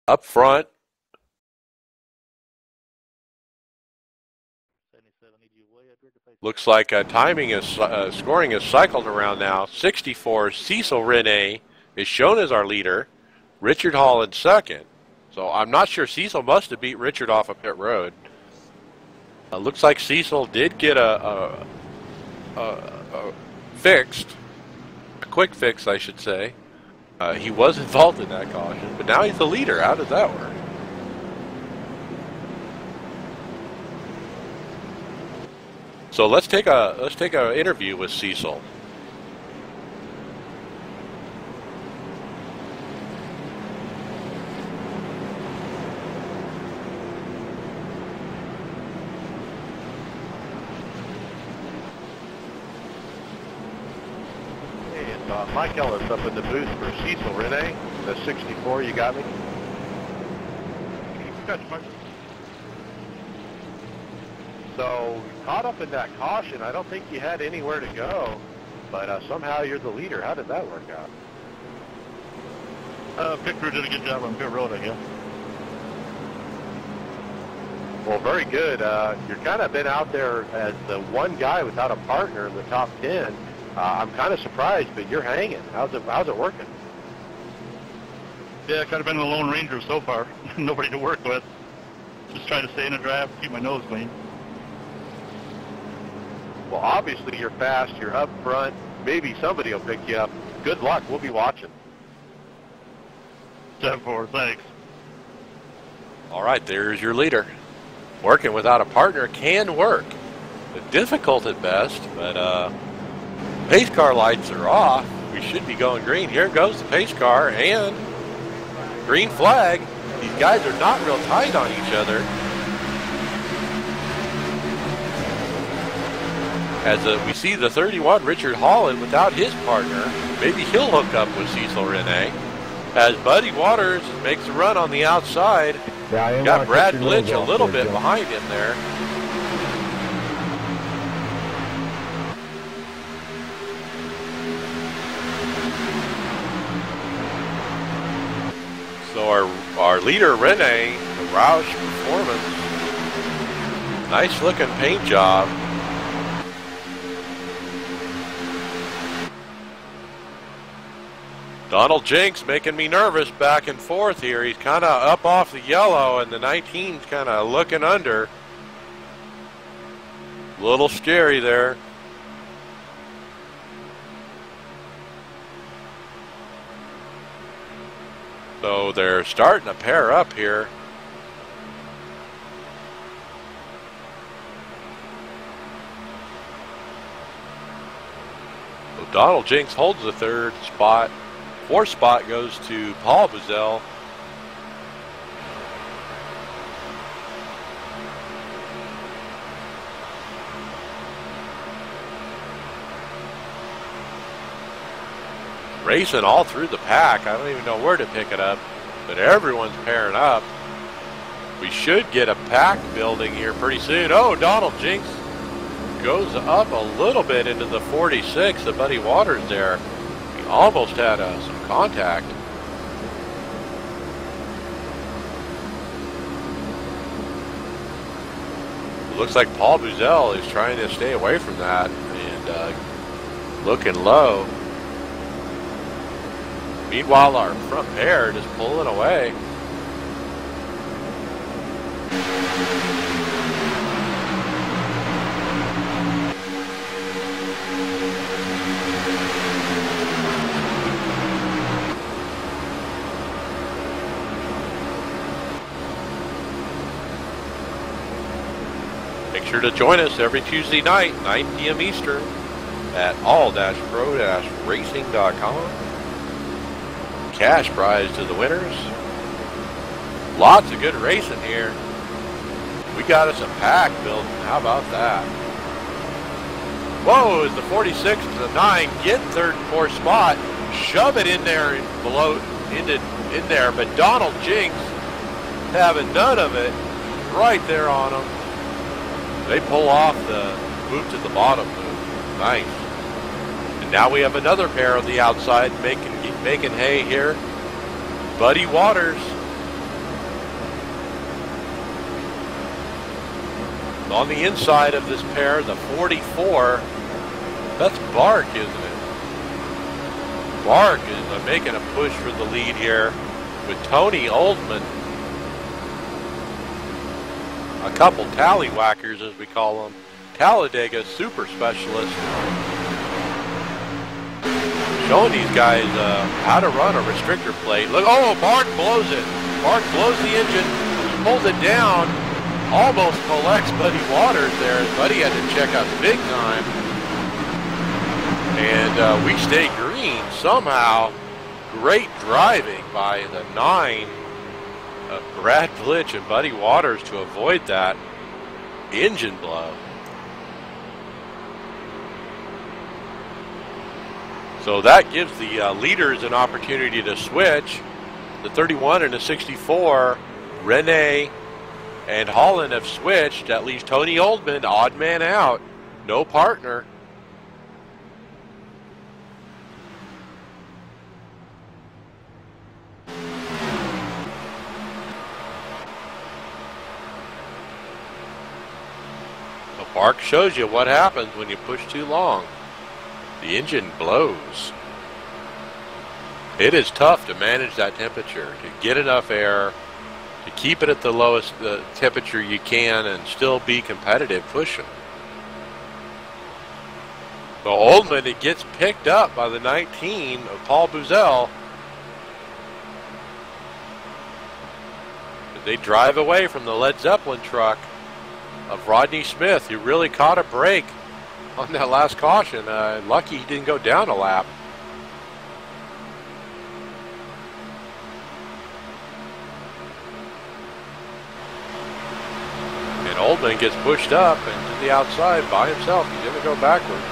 Up front, looks like timing is scoring is cycled around now. 64, Cecil Rene is shown as our leader. Richard Hall in second. So I'm not sure. Cecil must have beat Richard off of pit road. Looks like Cecil did get a quick fix, I should say. He was involved in that caution, but now he's the leader. How did that work? So let's take a interview with Cecil. Hey, it's Mike Ellis up in the booth for Cecil Rene, the 64. You got me? Gotcha, Mike. So, caught up in that caution, I don't think you had anywhere to go, but somehow you're the leader. How did that work out? Pit crew did a good job on pit road, I guess. Well, very good. You're kind of been out there as the one guy without a partner in the top 10. I'm kind of surprised, but you're hanging. How's it working? Yeah, kind of been the Lone Ranger so far. Nobody to work with. Just trying to stay in a draft, keep my nose clean. Well, obviously you're fast, you're up front, maybe somebody will pick you up. Good luck, we'll be watching. 7-4, thanks. All right, there's your leader. Working without a partner can work. Difficult at best, but pace car lights are off. We should be going green. Here goes the pace car and green flag. These guys are not real tight on each other. As we see the 31, Richard Holland, without his partner. Maybe he'll hook up with Cecil Rene. As Buddy Waters makes a run on the outside. Yeah, got Brad Blinch a little bit behind him there. So our leader, Rene, the Roush performance. Nice looking paint job. Donald Jinks making me nervous back and forth here. He's kind of up off the yellow, and the 19's kind of looking under. A little scary there. So they're starting to pair up here. So Donald Jinks holds the third spot. Fourth spot goes to Paul Buzzell. Racing all through the pack. I don't even know where to pick it up, but everyone's pairing up. We should get a pack building here pretty soon. Oh, Donald Jinks goes up a little bit into the 46. The Buddy Waters there. He almost had some contact. It looks like Paul Buzzell is trying to stay away from that and looking low. Meanwhile, our front pair just pulling away. sure to join us every Tuesday night, 9 p.m. Eastern, at all-pro-racing.com. Cash prize to the winners. Lots of good racing here. We got us a pack building. How about that? Whoa, as the 46 to the 9 get third and fourth spot, shove it in there and below in there, but Donald Jinks having none of it, right there on them. They pull off the move to the bottom move. Nice. And now we have another pair on the outside making hay here. Buddy Waters. On the inside of this pair, the 44, that's Bark, isn't it? Bark is making a push for the lead here with Tony Oldman. A couple tallywhackers, as we call them. Talladega super specialists. Showing these guys how to run a restrictor plate. Look, oh, Bark blows it. Bark blows the engine, pulls it down, almost collects Buddy Waters there. Buddy had to check out big time. And we stay green somehow. Great driving by the 9. Brad Blitch and Buddy Waters to avoid that engine blow. So that gives the leaders an opportunity to switch. The 31 and the 64, Renee and Holland have switched. That leaves Tony Oldman, odd man out, no partner. Bark shows you what happens when you push too long. The engine blows. It is tough to manage that temperature, to get enough air, to keep it at the lowest temperature you can and still be competitive pushing. So Oldman, it gets picked up by the 19 of Paul Bouzell. They drive away from the Led Zeppelin truck of Rodney Smith, who really caught a break on that last caution. Lucky he didn't go down a lap. And Oldman gets pushed up and to the outside by himself. He's going to go backwards.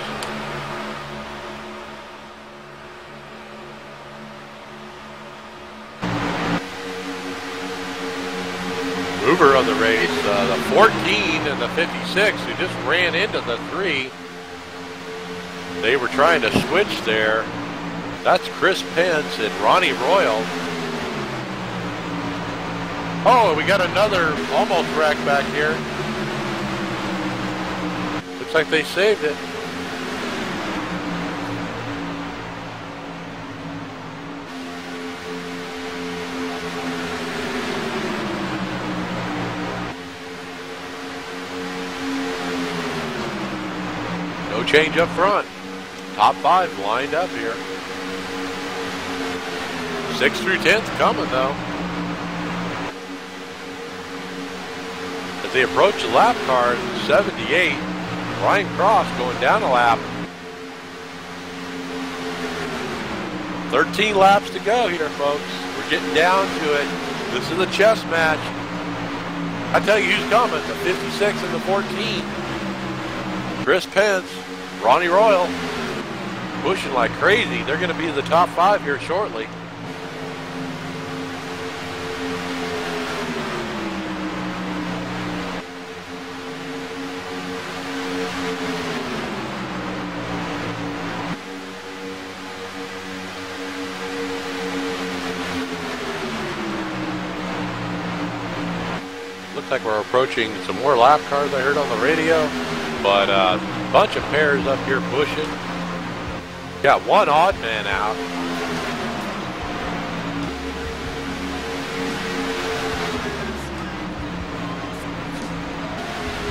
Mover of the race, the 14 and the 56, who just ran into the 3. They were trying to switch there. That's Chris Pence and Ronnie Royal. Oh, we got another almost wreck back here. Looks like they saved it. No change up front. Top 5 lined up here. 6th through 10th coming though. As they approach the lap car, 78, Ryan Cross going down a lap. 13 laps to go here, folks. We're getting down to it. This is a chess match. I tell you who's coming, the 56 and the 14. Chris Pence, Ronnie Royal, pushing like crazy. They're going to be in the top 5 here shortly. Looks like we're approaching some more lap cars I heard on the radio, but a bunch of pairs up here pushing. Got one odd man out.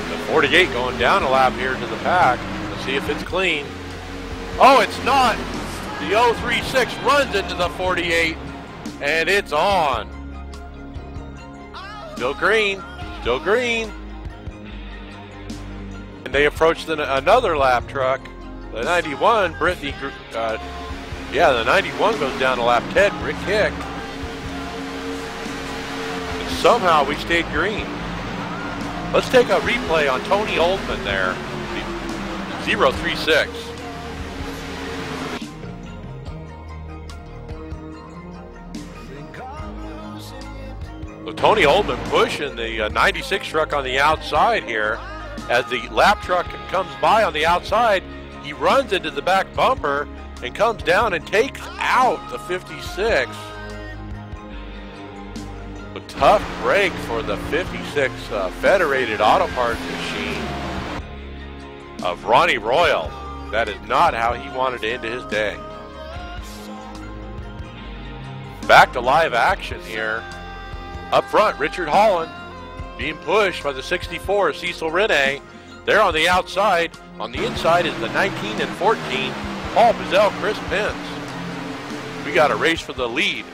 The 48 going down a lap here to the pack. Let's see if it's clean. Oh, it's not. The 036 runs into the 48, and it's on. Still green. Still green. and they approach another lap truck. The 91, Brittany, yeah, the 91 goes down to lap 10, Rick Hick. And somehow we stayed green. Let's take a replay on Tony Oldman there, 036. So Tony Oldman pushing the 96 truck on the outside here. As the lap truck comes by on the outside, he runs into the back bumper and comes down and takes out the 56. A tough break for the 56 Federated Auto Parts machine of Ronnie Royal. That is not how he wanted to end his day. Back to live action here. Up front, Richard Holland being pushed by the 64 Cecil Rene. There on the outside. On the inside is the 19 and 14 Paul Buzzell, Chris Pence. We got a race for the lead.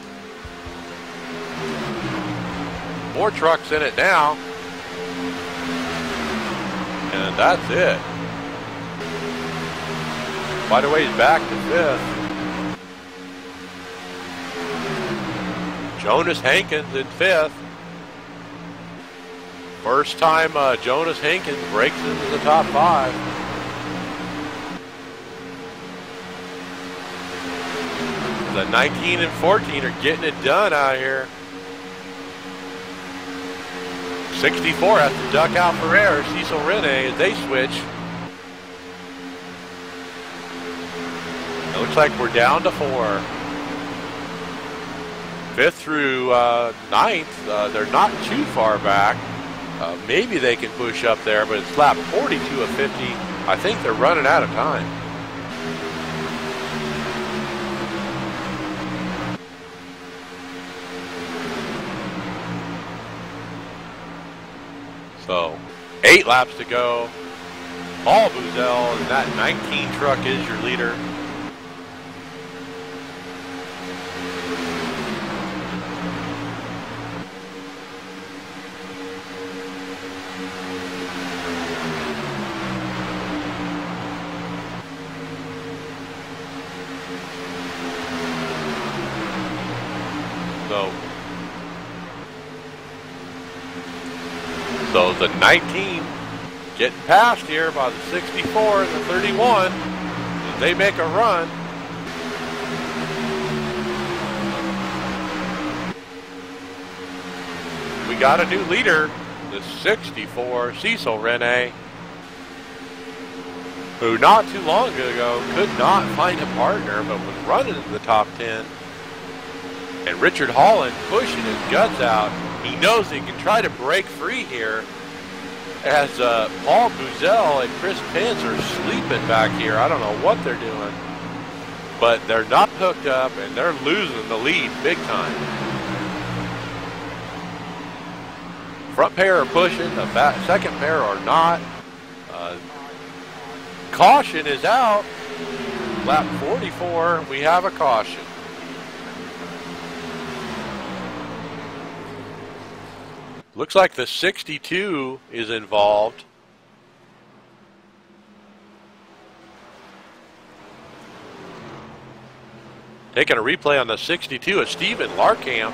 More trucks in it now. And that's it. Quite a ways back to fifth. Jonas Hankins in fifth. First time Jonas Hankins breaks into the top five. The 19 and 14 are getting it done out here. 64 has to duck out for air. Cecil Rene as they switch. It looks like we're down to four. Fifth through ninth, they're not too far back. Maybe they can push up there, but it's lap 42 of 50. I think they're running out of time. So, 8 laps to go. Paul Buzzell, and that 19 truck is your leader. So the 19 getting passed here by the 64 and the 31. As they make a run. We got a new leader, the 64 Cecil Rene, who not too long ago could not find a partner but was running in the top 10. And Richard Holland pushing his guts out. He knows he can try to break free here as Paul Buzzell and Chris Pence are sleeping back here. I don't know what they're doing, but they're not hooked up and they're losing the lead big time. Front pair are pushing, the second pair are not. Caution is out. Lap 44, we have a caution. Looks like the 62 is involved. Taking a replay on the 62 is Stephen Larkamp.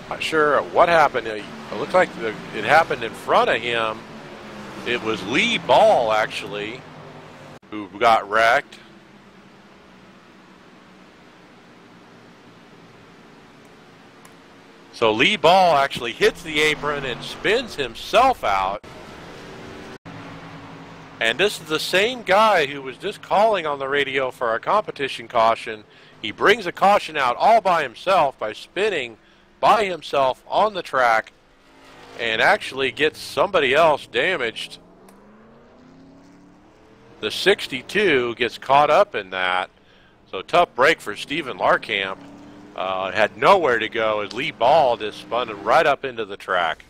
Not sure what happened. It looks like it happened in front of him. It was Lee Ball, actually, who got wrecked. So Lee Ball actually hits the apron and spins himself out. And this is the same guy who was just calling on the radio for a competition caution. He brings a caution out all by himself by spinning by himself on the track and actually gets somebody else damaged. The 62 gets caught up in that. So tough break for Stephen Larkamp. Had nowhere to go as Lee Ball just spun right up into the track.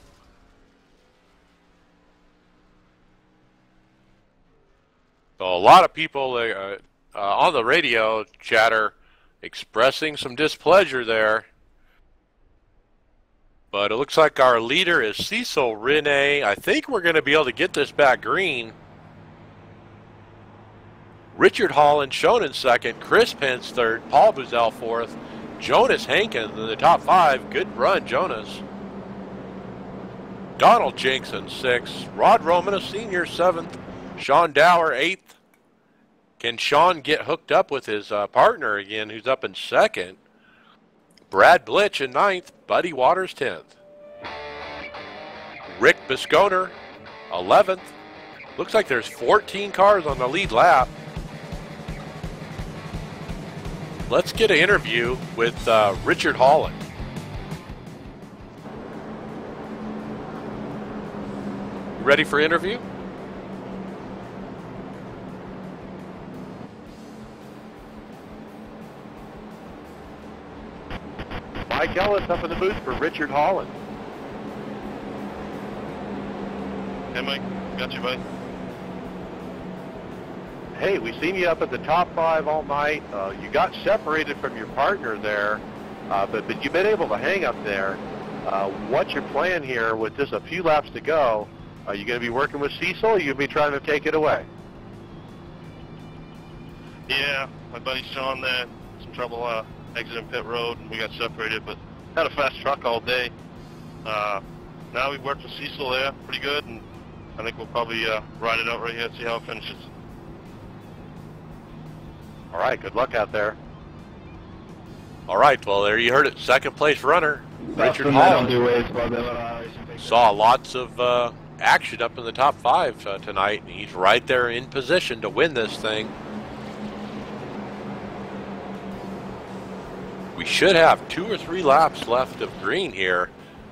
So a lot of people on the radio chatter expressing some displeasure there. But it looks like our leader is Cecil Rene. I think we're going to be able to get this back green. Richard Holland shown in second, Chris Pence third, Paul Buzzell fourth, Jonas Hankins in the top five. Good run, Jonas. Donald Jensen sixth, Rod Roman, a senior, seventh, Sean Dower eighth. Can Sean get hooked up with his partner again, who's up in second? Brad Blitch in ninth, Buddy Waters 10th. Rick Bisconer 11th. Looks like there's 14 cars on the lead lap. Let's get an interview with Richard Holland. Ready for interview? Mike Ellis up in the booth for Richard Holland. Hey, Mike. Got you, buddy. Hey, we seen you up at the top five all night. You got separated from your partner there, but you've been able to hang up there. What's your plan here with just a few laps to go? Are you going to be working with Cecil, or are you going to be trying to take it away? Yeah, my buddy Sean there, some trouble exiting pit road, and we got separated, but had a fast truck all day. Now we've worked with Cecil there pretty good, and I think we'll probably ride it out right here and see how it finishes. All right, good luck out there. All right, well, there you heard it. Second place runner, Richard Holland. Saw lots of action up in the top five tonight, and he's right there in position to win this thing. We should have 2 or 3 laps left of green here.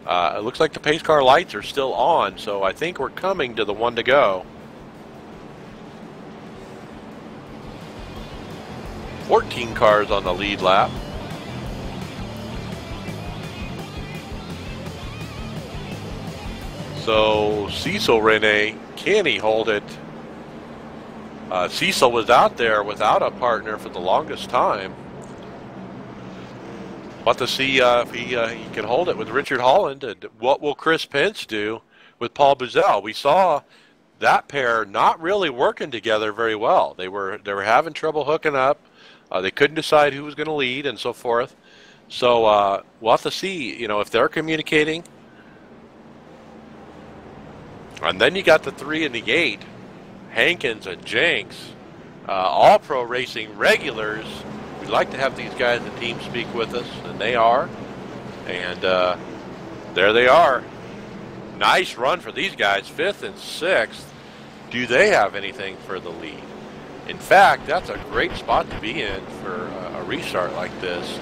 It looks like the pace car lights are still on, so I think we're coming to the one to go. 14 cars on the lead lap. So Cecil Rene, can he hold it? Cecil was out there without a partner for the longest time. Want to see if he can hold it with Richard Holland, and what will Chris Pence do with Paul Buzzell? We saw that pair not really working together very well. They were having trouble hooking up. They couldn't decide who was going to lead and so forth. So we'll have to see, if they're communicating. And then you got the 3 and the 8, Hankins and Jenks, all pro racing regulars. We'd like to have these guys in the team speak with us, and they are. And there they are. Nice run for these guys, 5th and 6th. Do they have anything for the lead? In fact, that's a great spot to be in for a restart like this.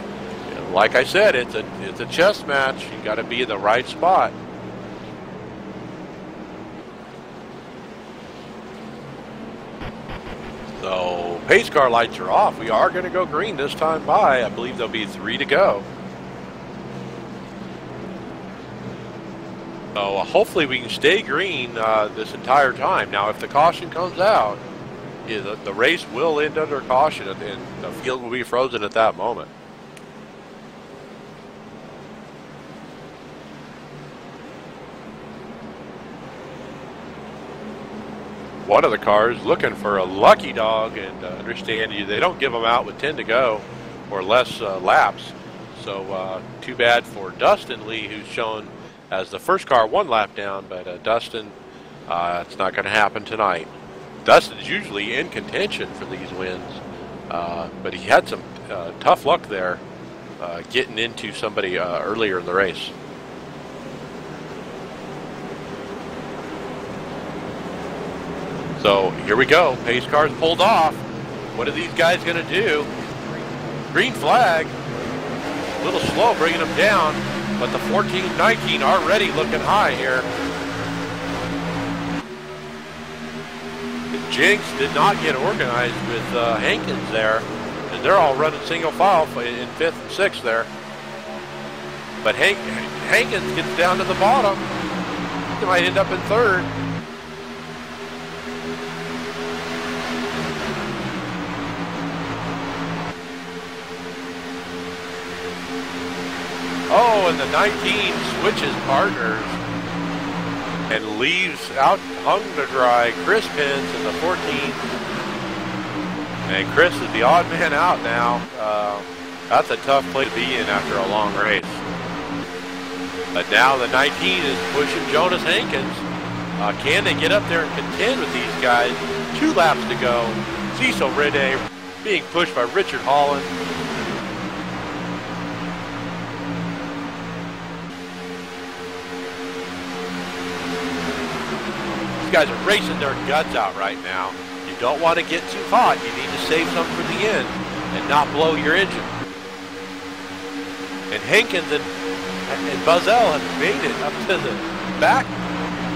Like I said, it's a chess match. You got to be in the right spot. So pace car lights are off. We are going to go green this time by. I believe there'll be 3 to go. So hopefully we can stay green this entire time. Now, if the caution comes out, the race will end under caution, and the field will be frozen at that moment. One of the cars looking for a lucky dog, and understand you, they don't give them out with 10 to go or less laps. So too bad for Dustin Lee, who's shown as the first car 1 lap down, but Dustin, it's not going to happen tonight. Dustin's usually in contention for these wins, but he had some tough luck there getting into somebody earlier in the race. So here we go. Pace car's pulled off. What are these guys going to do? Green flag. A little slow bringing them down, but the 14-19 already looking high here. Jinx did not get organized with Hankins there, and they're all running single file in 5th and 6th there. But Hankins gets down to the bottom. He might end up in 3rd. Oh, and the 19 switches partners and leaves out hung to dry Chris Pins in the 14. And Chris is the odd man out now. That's a tough place to be in after a long race. But now the 19 is pushing Jonas Hankins. Can they get up there and contend with these guys? 2 laps to go. Cecil Rene being pushed by Richard Holland. These guys are racing their guts out right now. You don't want to get too hot. You need to save some for the end and not blow your engine. And Hankins and Buzzell have made it up to the back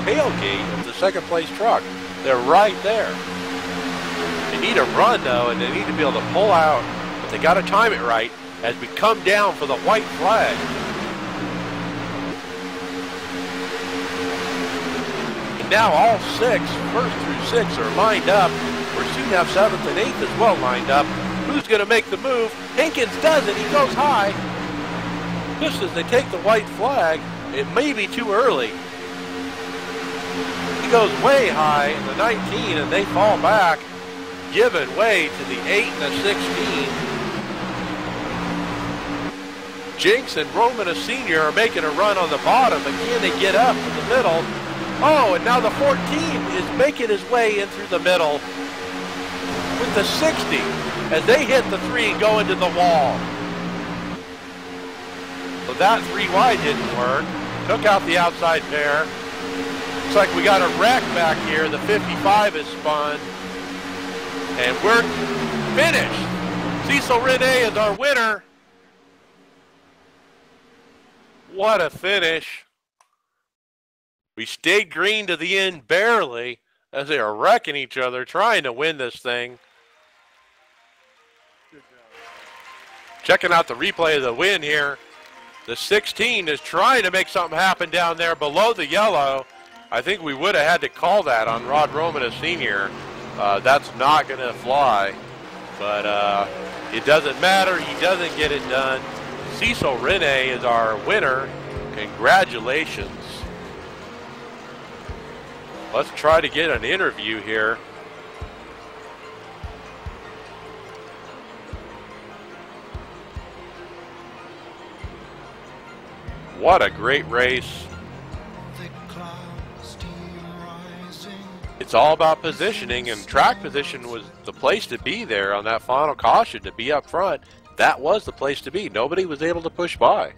tailgate of the second place truck. They're right there. They need a run though, and they need to be able to pull out, but they got to time it right as we come down for the white flag. And now all 6, 1st through 6, are lined up. We're soon have 7th and 8th as well lined up. Who's going to make the move? Hankins does it. He goes high. Just as they take the white flag, it may be too early. He goes way high in the 19, and they fall back, giving way to the 8 and the 16. Jinx and Roman Sr. are making a run on the bottom, but can they get up in the middle? Oh, and now the 14 is making his way in through the middle with the 60 as they hit the 3 and go into the wall. So that 3 wide didn't work. Took out the outside pair. Looks like we got a wreck back here. The 55 is spun. And we're finished. Cecil Rene is our winner. What a finish. We stayed green to the end barely as they are wrecking each other, trying to win this thing. Checking out the replay of the win here. The 16 is trying to make something happen down there below the yellow. I think we would have had to call that on Rod Roman Sr. That's not going to fly. But it doesn't matter. He doesn't get it done. Cecil Rene is our winner. Congratulations. Let's try to get an interview here. What a great race. It's all about positioning, and track position was the place to be there on that final caution, to be up front. That was the place to be. Nobody was able to push by.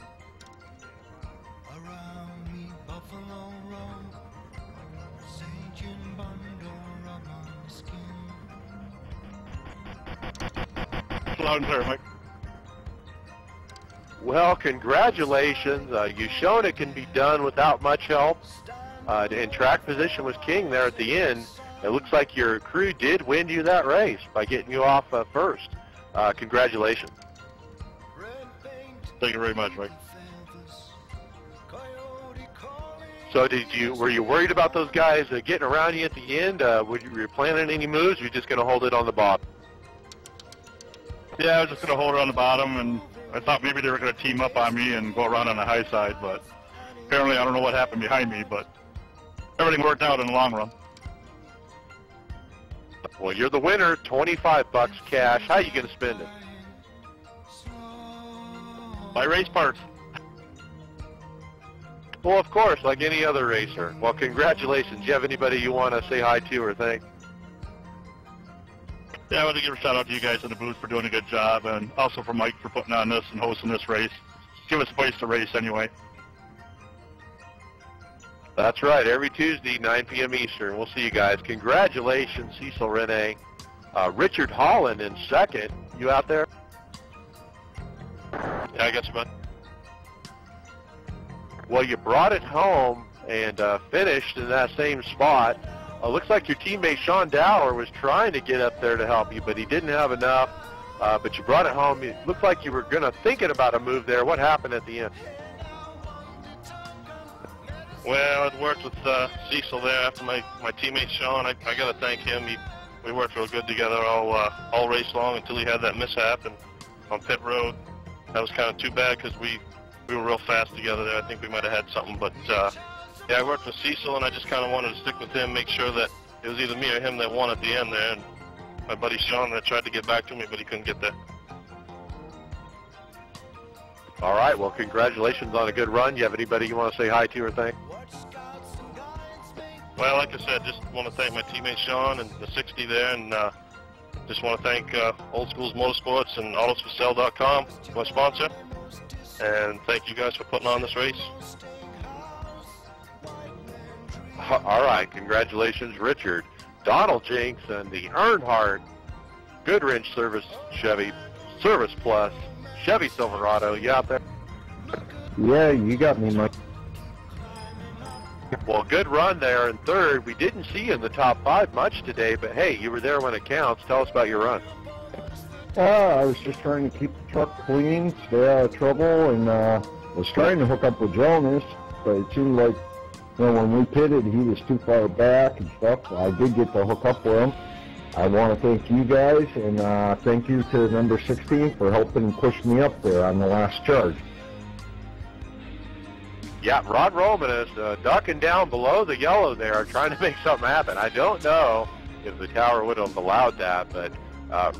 Loud and clear, Mike. Well, congratulations. You've shown it can be done without much help. And track position was king there at the end. It looks like your crew did win you that race by getting you off first. Congratulations. Thank you very much, Mike. So were you worried about those guys getting around you at the end? Were you planning any moves? Or were you just going to hold it on the bottom? Yeah, I was just going to hold it on the bottom, and I thought maybe they were going to team up on me and go around on the high side, but apparently I don't know what happened behind me, but everything worked out in the long run. Well, you're the winner, $25 cash. How are you going to spend it? Buy race parts. Well, of course, like any other racer. Well, congratulations. Do you have anybody you want to say hi to or thank? Yeah, I want to give a shout out to you guys in the booth for doing a good job, and also for Mike for putting on this and hosting this race. Give us a place to race anyway. That's right, every Tuesday, 9 p.m. Eastern. We'll see you guys. Congratulations, Cecil Rene. Richard Holland in second. You out there? Yeah, I got you, bud. Well, you brought it home and finished in that same spot. Looks like your teammate Sean Dower was trying to get up there to help you, but he didn't have enough. But you brought it home. It looked like you were thinking about a move there. What happened at the end? Well, I worked with Cecil there after my teammate Sean. I got to thank him. We worked real good together all race long until he had that mishap and on pit road. That was kind of too bad because we we were real fast together there. I think we might have had something, but yeah, I worked with Cecil, and I just kind of wanted to stick with him, make sure that it was either me or him that won at the end there. And my buddy Sean tried to get back to me, but he couldn't get there. All right, well, congratulations on a good run. You have anybody you want to say hi to or thank? Well, like I said, just want to thank my teammate Sean and the 60 there, and just want to thank Old Schools Motorsports and AutosForSale.com, my sponsor, and thank you guys for putting on this race. All right, congratulations, Richard. Donald Jinks and the Earnhardt Goodwrench Service Plus Chevy Silverado. You out there? Yeah, you got me, Mike. Well, good run there in third. We didn't see you in the top 5 much today, but hey, you were there when it counts. Tell us about your run. I was just trying to keep the truck clean, stay out of trouble, and was trying to hook up with Jonas, but it seemed like, when we pitted, he was too far back and stuff. I did get to hook up with him. I want to thank you guys, and thank you to number 16 for helping push me up there on the last charge. Yeah, Rod Roman is ducking down below the yellow there, trying to make something happen. I don't know if the tower would have allowed that, but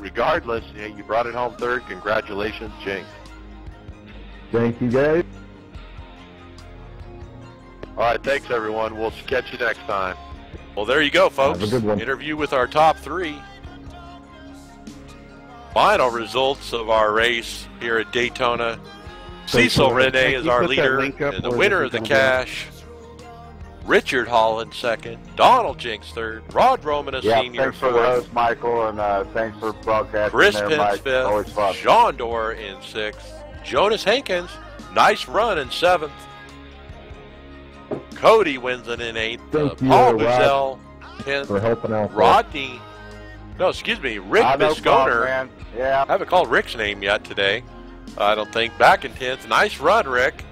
regardless, you brought it home third. Congratulations, Jinx. Thank you, guys. All right, thanks, everyone. We'll catch you next time. Well, there you go, folks. Have a good one. Interview with our top 3. Final results of our race here at Daytona. Cecil Rene is our leader and the winner of the cash. Richard Holland second. Donald Jinks third. Rod Roman a senior thanks for the fourth. host, Michael, and thanks for broadcasting. Chris there, Pence Mike. Always fifth. fun. Sean Dorr in sixth. Jonas Hankins, nice run in seventh. Cody wins it in eighth. Thank you, Paul Rod, Buzzell 10th. for helping out. Rick No Bisconer. problem, man. Yeah. I haven't called Rick's name yet today. I don't think. Back in 10th. Nice run, Rick.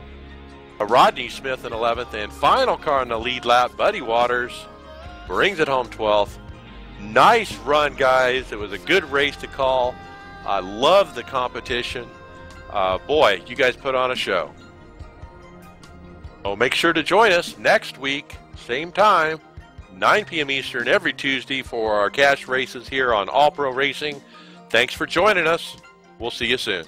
Rodney Smith in 11th. And final car in the lead lap, Buddy Waters brings it home 12th. Nice run, guys. It was a good race to call. I love the competition. Boy, you guys put on a show. Oh, make sure to join us next week, same time, 9 p.m. Eastern every Tuesday for our cash races here on All Pro Racing. Thanks for joining us. We'll see you soon.